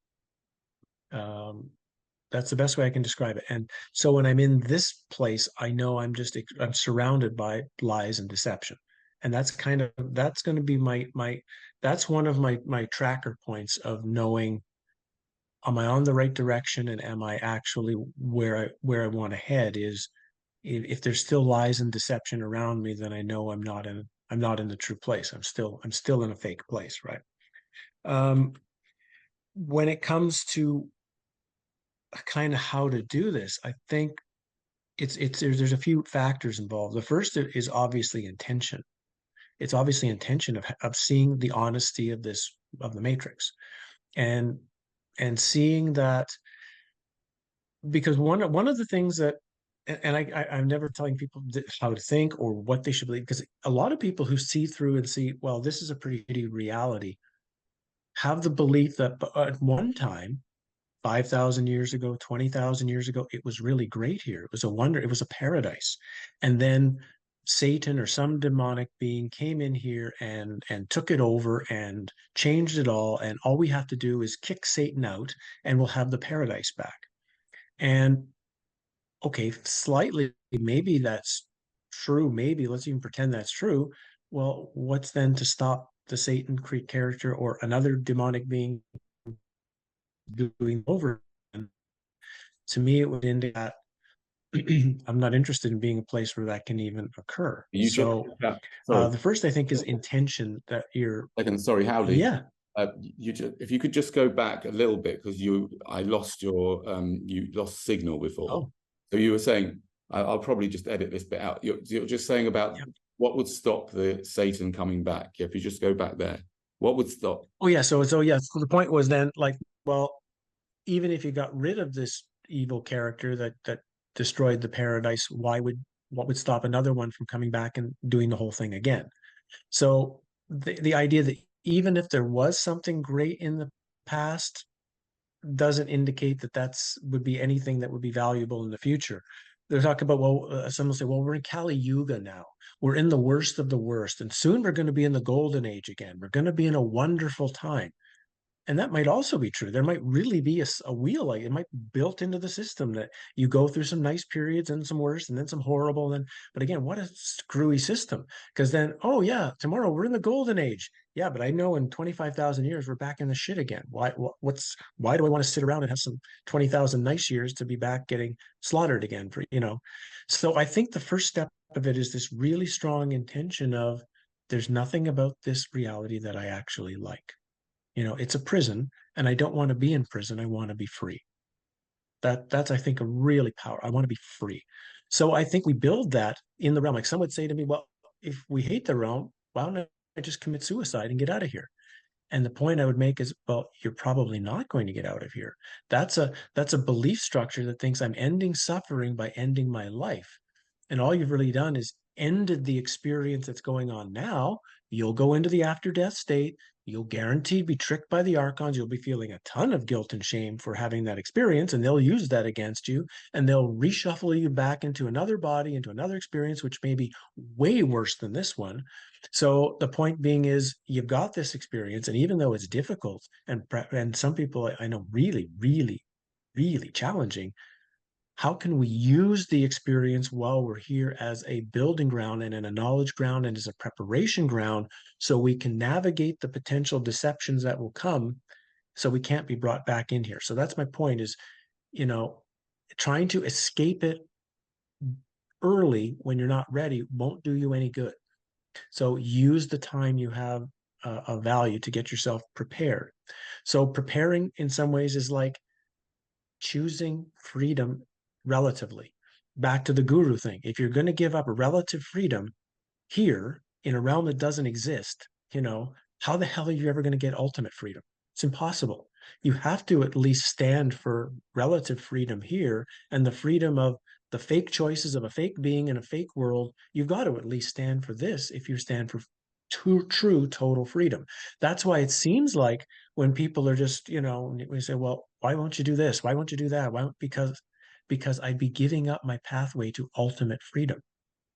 That's the best way I can describe it. And so when I'm in this place, I know I'm surrounded by lies and deception. And that's going to be that's one of my tracker points of knowing, am I on the right direction, and am I actually where I want to head? Is if there's still lies and deception around me, then I know I'm not in the true place. I'm still in a fake place, right? When it comes to kind of how to do this, I think there's a few factors involved. The first is obviously intention. It's obviously intention of seeing the honesty of the matrix, and seeing that, because one of the things that, and I'm never telling people how to think or what they should believe, because a lot of people who see through and see, well, this is a pretty shitty reality, have the belief that at one time, 5,000 years ago, 20,000 years ago, it was really great here. It was a wonder. It was a paradise. And then Satan or some demonic being came in here and took it over and changed it all. And all we have to do is kick Satan out and we'll have the paradise back. And okay, slightly, maybe that's true. Maybe let's even pretend that's true. Well, what's then to stop the Satan character or another demonic being doing over? And to me, it would indicate that I'm not interested in being a place where that can even occur. The first, I think, is intention, that you're. Sorry, Howdie. Yeah. If you could just go back a little bit, because I lost you lost signal before. Oh. So you were saying, I'll probably just edit this bit out. You're just saying about what would stop the Satan coming back. If you just go back there, what would stop? Oh yeah. So the point was then, like, well, even if you got rid of this evil character that destroyed the paradise, what would stop another one from coming back and doing the whole thing again? So the idea that even if there was something great in the past doesn't indicate that would be anything that would be valuable in the future. They're talking about, well, some will say, well, we're in Kali Yuga now. We're in the worst of the worst, and soon we're going to be in the golden age again. We're going to be in a wonderful time. And that might also be true. There might really be a wheel, like it might be built into the system that you go through some nice periods and some worse and then some horrible. But again, what a screwy system. Because then, oh yeah, tomorrow we're in the golden age. Yeah, but I know in 25,000 years, we're back in the shit again. Why do I want to sit around and have some 20,000 nice years to be back getting slaughtered again So I think the first step of it is this really strong intention of, there's nothing about this reality that I actually like. It's a prison, and I don't want to be in prison. I want to be free. That's, I think, a really powerful. I want to be free. So I think we build that in the realm. Like some would say to me, well, if we hate the realm, why don't I just commit suicide and get out of here? And the point I would make is, well, you're probably not going to get out of here. That's a belief structure that thinks I'm ending suffering by ending my life. And all you've really done is ended the experience that's going on now. You'll go into the after death state. You'll guaranteed be tricked by the archons. You'll be feeling a ton of guilt and shame for having that experience, and they'll use that against you, and they'll reshuffle you back into another body, into another experience, which may be way worse than this one. So the point being is, you've got this experience, and even though it's difficult and some people I know really, really, really challenging, how can we use the experience while we're here as a building ground and in a knowledge ground and as a preparation ground, so we can navigate the potential deceptions that will come, so we can't be brought back in here. So that's my point is, you know, trying to escape it early when you're not ready won't do you any good. So use the time you have of value to get yourself prepared. So preparing in some ways is like choosing freedom relatively. Back to the guru thing. If you're going to give up relative freedom here in a realm that doesn't exist, how the hell are you ever going to get ultimate freedom? It's impossible. You have to at least stand for relative freedom here, and the freedom of the fake choices of a fake being in a fake world. You've got to at least stand for this if you stand for true total freedom. That's why it seems like when people are just, we say, well, why won't you do this? Why won't you do that? Why? Because I'd be giving up my pathway to ultimate freedom.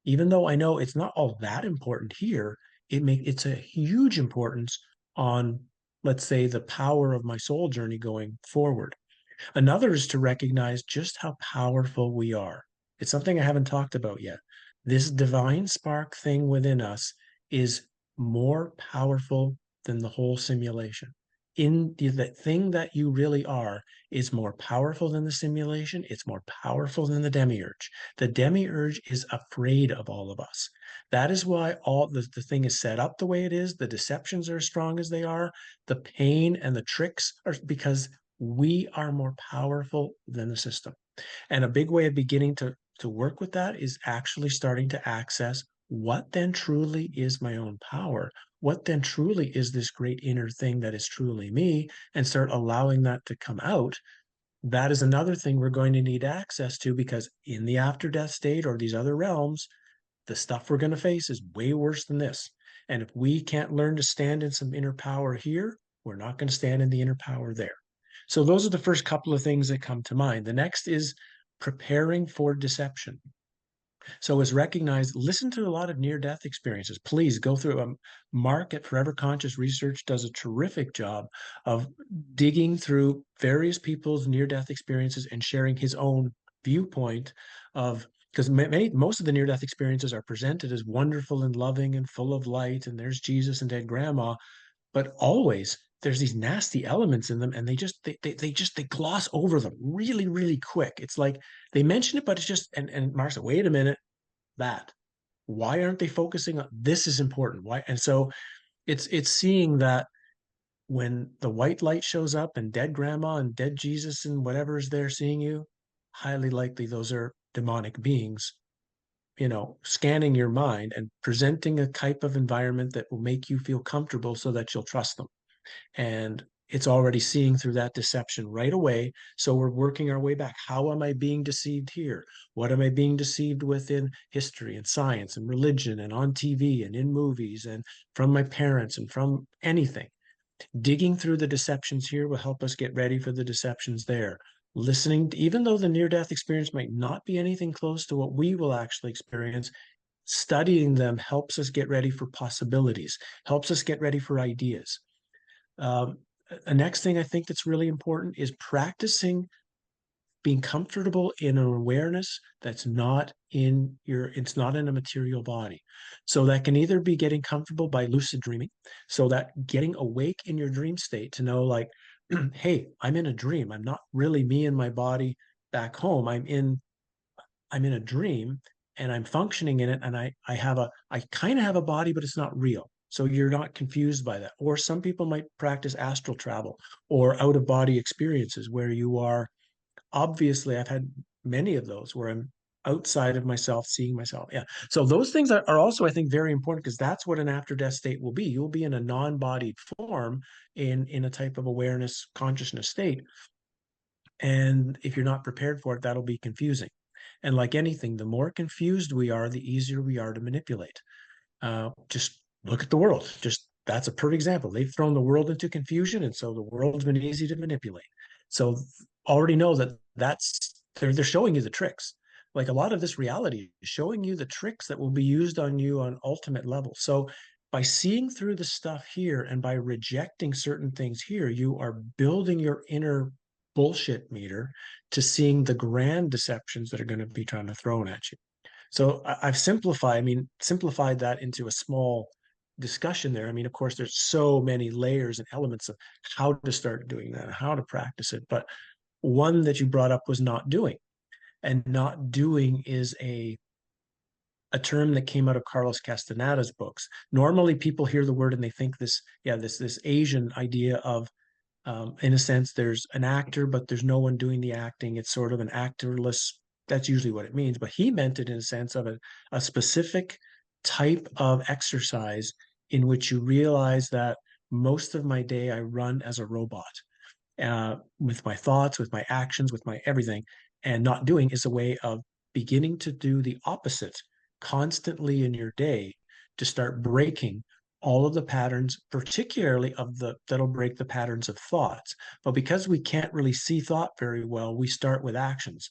Even though I know it's not all that important here, it's a huge importance on, let's say, the power of my soul journey going forward. Another is to recognize just how powerful we are. It's something I haven't talked about yet. This divine spark thing within us is more powerful than the whole simulation. In the thing that you really are is more powerful than the simulation. It's more powerful than the demiurge. The demiurge is afraid of all of us. That is why all the thing is set up the way it is. The deceptions are as strong as they are. The pain and the tricks are because we are more powerful than the system. And a big way of beginning to work with that is actually starting to access what then truly is my own power. What then truly is this great inner thing that is truly me, and start allowing that to come out. That is another thing we're going to need access to, because in the after death state or these other realms, the stuff we're going to face is way worse than this. And if we can't learn to stand in some inner power here, we're not going to stand in the inner power there. So those are the first couple of things that come to mind. The next is preparing for deception. So as recognized, listen to a lot of near-death experiences. Please go through. Mark at Forever Conscious Research does a terrific job of digging through various people's near-death experiences and sharing his own viewpoint of, because most of the near-death experiences are presented as wonderful and loving and full of light, and there's Jesus and dead grandma, but always there's these nasty elements in them, and they gloss over them really, really quick. It's like they mention it, but it's just, and Mark said, wait a minute, that. Why aren't they focusing on this is important? Why? And so it's seeing that when the white light shows up and dead grandma and dead Jesus and whatever is there seeing you, highly likely those are demonic beings, scanning your mind and presenting a type of environment that will make you feel comfortable so that you'll trust them. And it's already seeing through that deception right away. So we're working our way back. How am I being deceived here? What am I being deceived with in history and science and religion and on TV and in movies and from my parents and from anything? Digging through the deceptions here will help us get ready for the deceptions there. Listening, even though the near-death experience might not be anything close to what we will actually experience, studying them helps us get ready for possibilities, helps us get ready for ideas. The next thing I think that's really important is practicing being comfortable in an awareness that's not it's not in a material body. So that can either be getting comfortable by lucid dreaming, so that getting awake in your dream state to know, like, hey, I'm in a dream. I'm not really me in my body back home. I'm in a dream, and I'm functioning in it, and I kind of have a body, but it's not real. So you're not confused by that. Or some people might practice astral travel or out of body experiences where you are, obviously I've had many of those where outside of myself, seeing myself. Yeah. So those things are also, I think, very important, because that's what an after death state will be. You'll be in a non-bodied form, in a type of awareness consciousness state. And if you're not prepared for it, that'll be confusing. And like anything, the more confused we are, the easier we are to manipulate. Just look at the world. Just that's a perfect example. They've thrown the world into confusion, and so the world's been easy to manipulate. So already know that they're showing you the tricks. Like a lot of this reality is showing you the tricks that will be used on you on ultimate level. So by seeing through the stuff here and by rejecting certain things here, you are building your inner bullshit meter to seeing the grand deceptions that are going to be trying to thrown at you. So I've simplified that into a small discussion there. I mean, of course, there's so many layers and elements of how to start doing that, how to practice it. But one that you brought up was not doing. And not doing is a term that came out of Carlos Castaneda's books. Normally people hear the word and they think this Asian idea of, in a sense, there's an actor, but there's no one doing the acting. It's sort of an actorless. That's usually what it means. But he meant it in a sense of a specific type of exercise in which you realize that most of my day I run as a robot, with my thoughts, with my actions, with my everything. And not doing is a way of beginning to do the opposite constantly in your day, to start breaking all of the patterns, particularly that'll break the patterns of thoughts. But because we can't really see thought very well, we start with actions.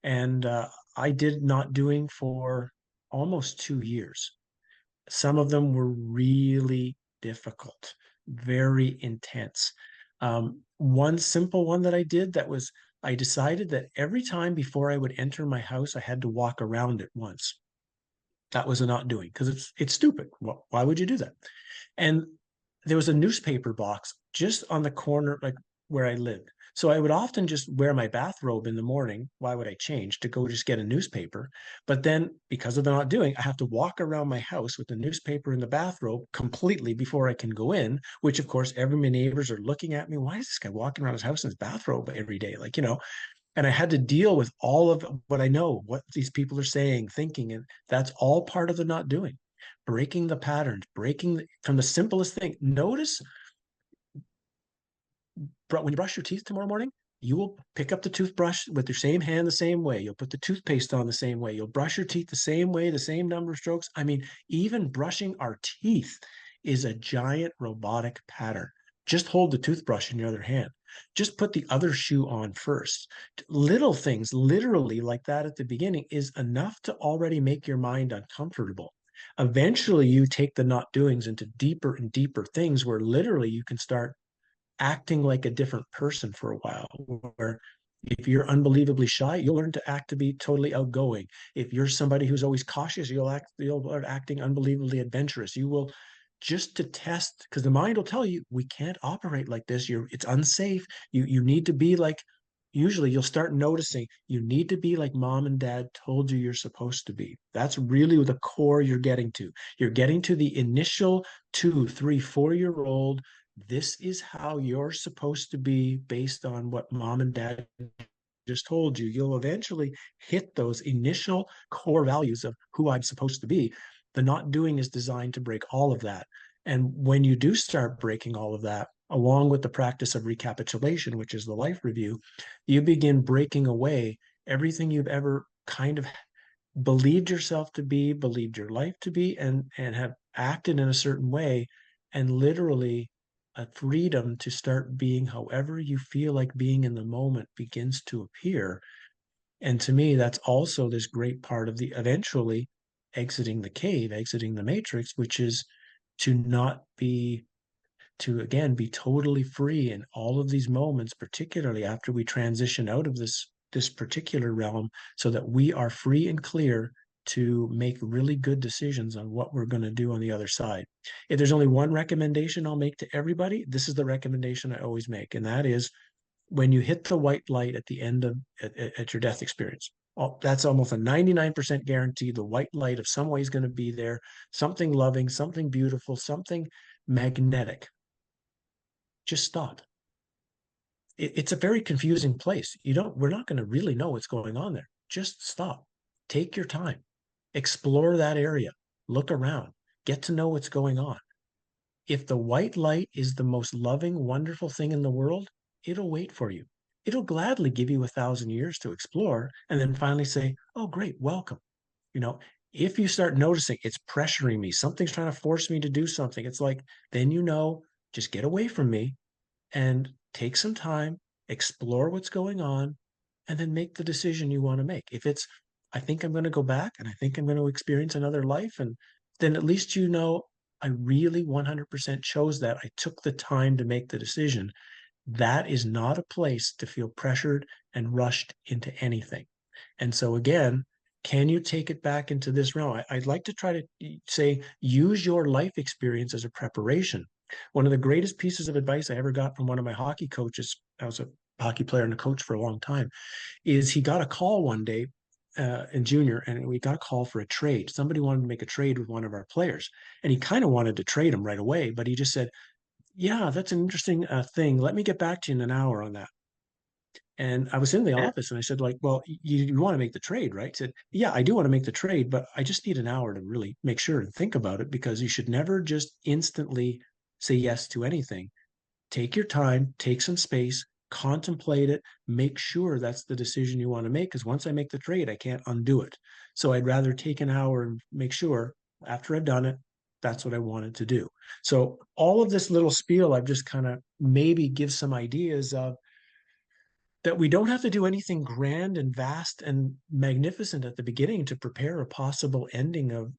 And I did not doing for almost 2 years. Some of them were really difficult, very intense. One simple one that I did, I decided that every time before I would enter my house, I had to walk around it once. That was a not doing, because it's stupid. Why would you do that? And there was a newspaper box just on the corner, like where I lived. So I would often just wear my bathrobe in the morning. Why would I change to go just get a newspaper? But then because of the not doing, I have to walk around my house with the newspaper and the bathrobe completely before I can go in, which of course, every my neighbors are looking at me. Why is this guy walking around his house in his bathrobe every day? Like, and I had to deal with all of what I know, what these people are saying, thinking, and that's all part of the not doing. Breaking the patterns, from the simplest thing. Notice, when you brush your teeth tomorrow morning, you will pick up the toothbrush with your same hand the same way. You'll put the toothpaste on the same way. You'll brush your teeth the same way, the same number of strokes. I mean, even brushing our teeth is a giant robotic pattern. Just hold the toothbrush in your other hand. Just put the other shoe on first. Little things, literally like that at the beginning, is enough to already make your mind uncomfortable. Eventually, you take the not doings into deeper and deeper things where literally you can start acting like a different person for a while. Where if you're unbelievably shy, you'll learn to act to be totally outgoing. If you're somebody who's always cautious, you'll start acting unbelievably adventurous. You will, just to test, because the mind will tell you we can't operate like this. It's unsafe. You need to be like. Usually, you'll start noticing you need to be like mom and dad told you you're supposed to be. That's really the core you're getting to. You're getting to the initial 2, 3, 4-year-old. This is how you're supposed to be based on what mom and dad just told you. You'll eventually hit those initial core values of who I'm supposed to be. The not doing is designed to break all of that. And when you do start breaking all of that, along with the practice of recapitulation, which is the life review, you begin breaking away everything you've ever kind of believed yourself to be, believed your life to be, and have acted in a certain way, and literally a freedom to start being however you feel like being in the moment begins to appear. And to me, that's also this great part of the eventually exiting the cave, exiting the matrix, which is to not be, to again be totally free in all of these moments, particularly after we transition out of this particular realm, so that we are free and clear to make really good decisions on what we're going to do on the other side. If there's only one recommendation I'll make to everybody, this is the recommendation I always make, and that is, when you hit the white light at the end of at your death experience, that's almost a 99% guarantee. The white light of some way is going to be there, something loving, something beautiful, something magnetic. Just stop. It's a very confusing place. We're not going to really know what's going on there. Just stop. take your time, explore that area, look around, get to know what's going on. If the white light is the most loving, wonderful thing in the world, it'll wait for you. It'll gladly give you 1,000 years to explore and then finally say, oh, great, welcome. You know, if you start noticing it's pressuring me, something's trying to force me to do something, it's like, then just get away from me and take some time, explore what's going on, and then make the decision you want to make. If it's, I think I'm going to go back and I think I'm going to experience another life, and then at least I really 100% chose that. I took the time to make the decision. That is not a place to feel pressured and rushed into anything. And so again, can you take it back into this realm? I'd like to try to say, use your life experience as a preparation. One of the greatest pieces of advice I ever got from one of my hockey coaches, I was a hockey player and a coach for a long time, is he got a call one day in junior, and we got a call for a trade. Somebody wanted to make a trade with one of our players, and he kind of wanted to trade him right away, but he just said, yeah, that's an interesting thing. Let me get back to you in an hour on that. And I was in the office and I said, like, well, you want to make the trade, right? He said, yeah, I do want to make the trade, but I just need an hour to really make sure and think about it, because you should never just instantly say yes to anything. Take your time, take some space, contemplate it, make sure that's the decision you want to make. Because once I make the trade, I can't undo it. So I'd rather take an hour and make sure after I've done it, that's what I wanted to do. So all of this little spiel, I've just kind of maybe give some ideas of that we don't have to do anything grand and vast and magnificent at the beginning to prepare a possible ending of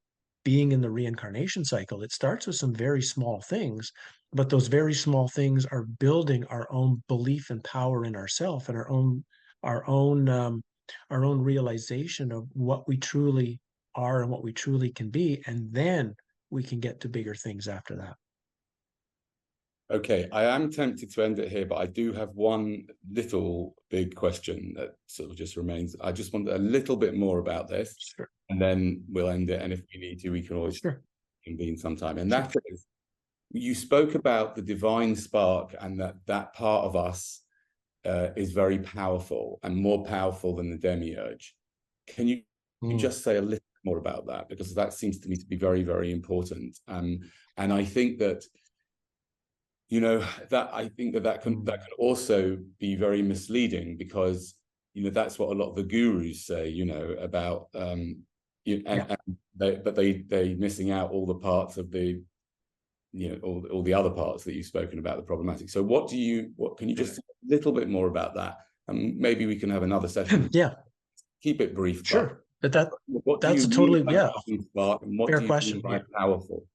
being in the reincarnation cycle. It starts with some very small things, but those very small things are building our own belief and power in ourselves and our own our own realization of what we truly are and what we truly can be, and then we can get to bigger things after that. Okay, I am tempted to end it here, but I do have one little big question that sort of just remains. I just want a little bit more about this, Sure. and then we'll end it. And if we need to, we can always Sure. convene sometime. And that is, you spoke about the divine spark and that part of us is very powerful and more powerful than the demiurge. Can you just say a little more about that? Because that seems to me to be very, very important. And I think that, you know, that I think that can also be very misleading, because, you know, that's what a lot of the gurus say, you know, about and they missing out all the parts of the, you know, all the other parts that you've spoken about, the problematic. So what can you just say a little bit more about that? And maybe we can have another session. Yeah. Keep it brief. Sure. But what do that's you a totally mean by spark, and what fair do you question. mean by powerful?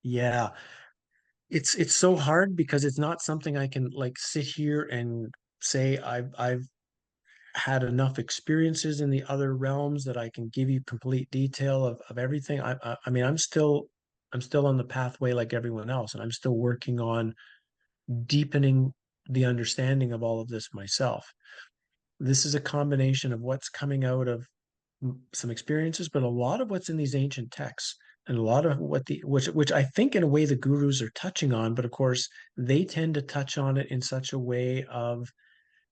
Yeah. It's so hard because it's not something I can like sit here and say I've had enough experiences in the other realms that I can give you complete detail of everything. I mean, I'm still on the pathway like everyone else, and I'm still working on deepening the understanding of all of this myself. This is a combination of what's coming out of some experiences, but a lot of what's in these ancient texts, and a lot of which I think in a way the gurus are touching on, but of course they tend to touch on it in such a way of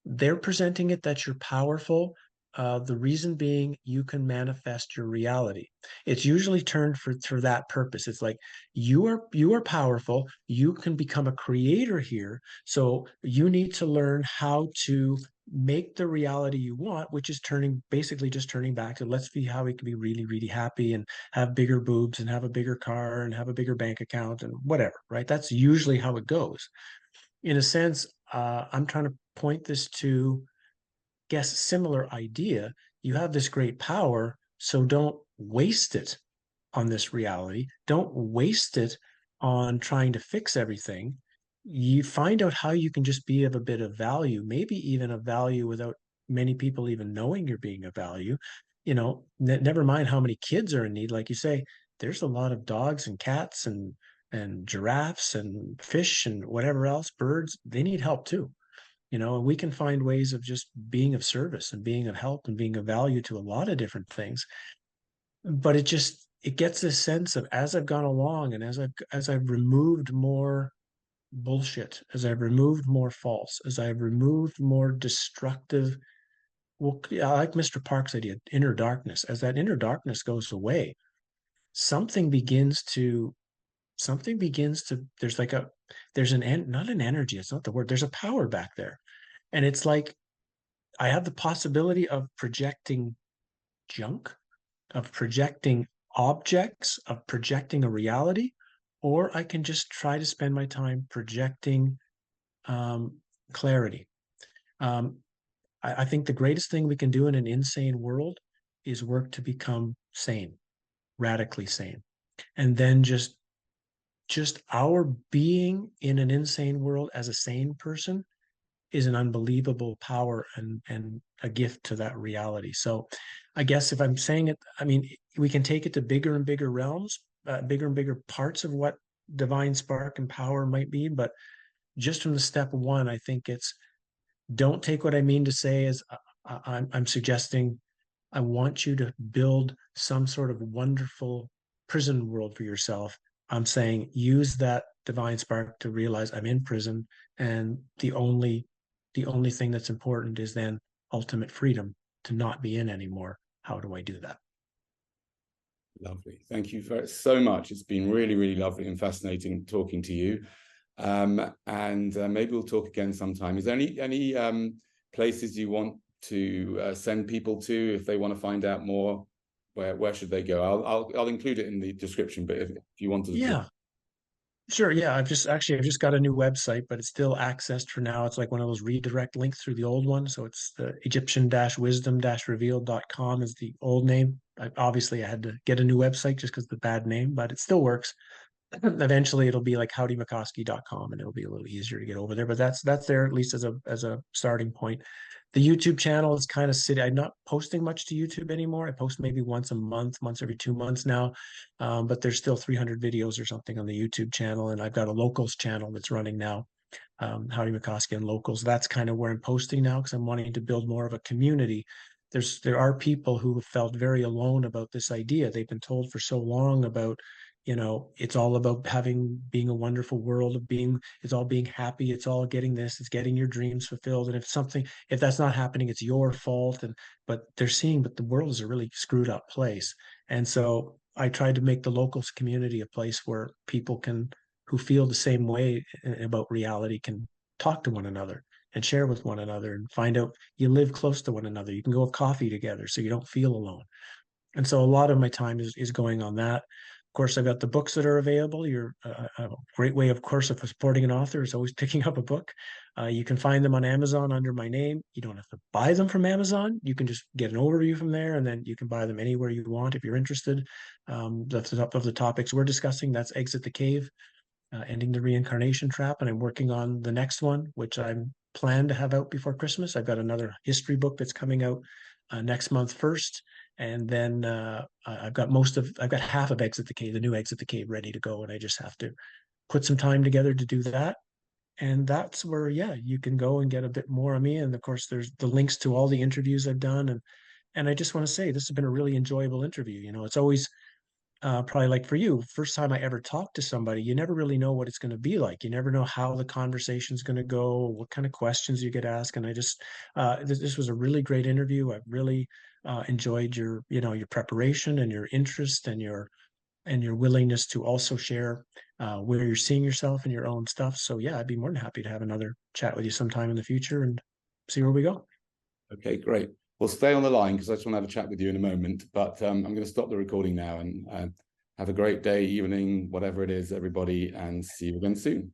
they're presenting it that you're powerful. The reason being you can manifest your reality. It's usually turned for that purpose. It's like you are powerful. You can become a creator here. So you need to learn how to make the reality you want, which is basically just turning back to let's see how we can be really, really happy and have bigger boobs and have a bigger car and have a bigger bank account and whatever, right? That's usually how it goes. In a sense, I'm trying to point this to, guess, similar idea. You have this great power, so don't waste it on this reality. Don't waste it on trying to fix everything. You find out how you can just be of a bit of value, maybe even of value without many people even knowing you're being of value. You know, never mind how many kids are in need. Like you say, there's a lot of dogs and cats and giraffes and fish and whatever else, birds, they need help too. You know, and we can find ways of just being of service and being of help and being of value to a lot of different things. But it gets this sense of, as I've gone along and as I've removed more bullshit, as I've removed more false, as I've removed more destructive well, yeah, I like Mr. Park's idea, inner darkness. As that inner darkness goes away, something begins to there's like not an energy, it's not the word, there's a power back there. And it's like I have the possibility of projecting junk, of projecting objects, of projecting a reality, or I can just try to spend my time projecting um, clarity. um, I think the greatest thing we can do in an insane world is work to become sane, radically sane. And then just our being in an insane world as a sane person is an unbelievable power and a gift to that reality. So I guess if I'm saying it, I mean, we can take it to bigger and bigger realms, bigger and bigger parts of what divine spark and power might be. But just from the step one, I think it's, don't take what I mean to say as I'm suggesting I want you to build some sort of wonderful prison world for yourself. I'm saying use that divine spark to realize I'm in prison, and the only thing that's important is then ultimate freedom to not be in anymore. How do I do that? Lovely. Thank you so much. It's been really, really lovely and fascinating talking to you. And maybe we'll talk again sometime. Is there any places you want to send people to if they want to find out more? Where should they go? I'll include it in the description, but if you want to, Yeah, sure. Yeah, I've just got a new website, but it's still accessed for now. It's like one of those redirect links through the old one. So it's the Egyptian-wisdom-revealed.com is the old name. Obviously I had to get a new website just because of the bad name, but it still works. Eventually it'll be like howdymickowski.com and it'll be a little easier to get over there. But that's there at least as a starting point. The YouTube channel is kind of sitting. I'm not posting much to YouTube anymore. I post maybe once a month, once every 2 months now. But there's still 300 videos or something on the YouTube channel. And I've got a locals channel that's running now. Howdy Mickowski and locals. That's kind of where I'm posting now because I'm wanting to build more of a community. There are people who have felt very alone about this idea. They've been told for so long about, it's all about being a wonderful world of being, it's all being happy, it's all getting this, it's getting your dreams fulfilled. And if that's not happening, it's your fault. But they're seeing, but the world is a really screwed up place. And so I tried to make the locals community a place where people who feel the same way about reality can talk to one another and share with one another and find out you live close to one another. You can go have coffee together so you don't feel alone. And so a lot of my time is going on that. Of course, I've got the books that are available. A great way, of course, of supporting an author is always picking up a book. You can find them on Amazon under my name. You don't have to buy them from Amazon. You can just get an overview from there, and then you can buy them anywhere you want if you're interested. That's the top of the topics we're discussing. That's Exit the Cave, Ending the Reincarnation Trap, and I'm working on the next one, which I'm planned to have out before Christmas. I've got another history book that's coming out next month first, and then I've got half of Exit the Cave, the new Exit the Cave, ready to go, and I just have to put some time together to do that. And that's where, yeah, you can go and get a bit more of me. And of course, there's the links to all the interviews I've done, and I just want to say this has been a really enjoyable interview. It's always probably like for you, first time I ever talked to somebody, you never really know what it's going to be like. You never know how the conversation's going to go, what kind of questions you get asked. And I just, this was a really great interview. I really enjoyed your preparation and your interest and your willingness to also share where you're seeing yourself in your own stuff. So yeah, I'd be more than happy to have another chat with you sometime in the future and see where we go. okay, great. Well, stay on the line because I just want to have a chat with you in a moment. But I'm going to stop the recording now and have a great day, evening, whatever it is, everybody, and see you again soon.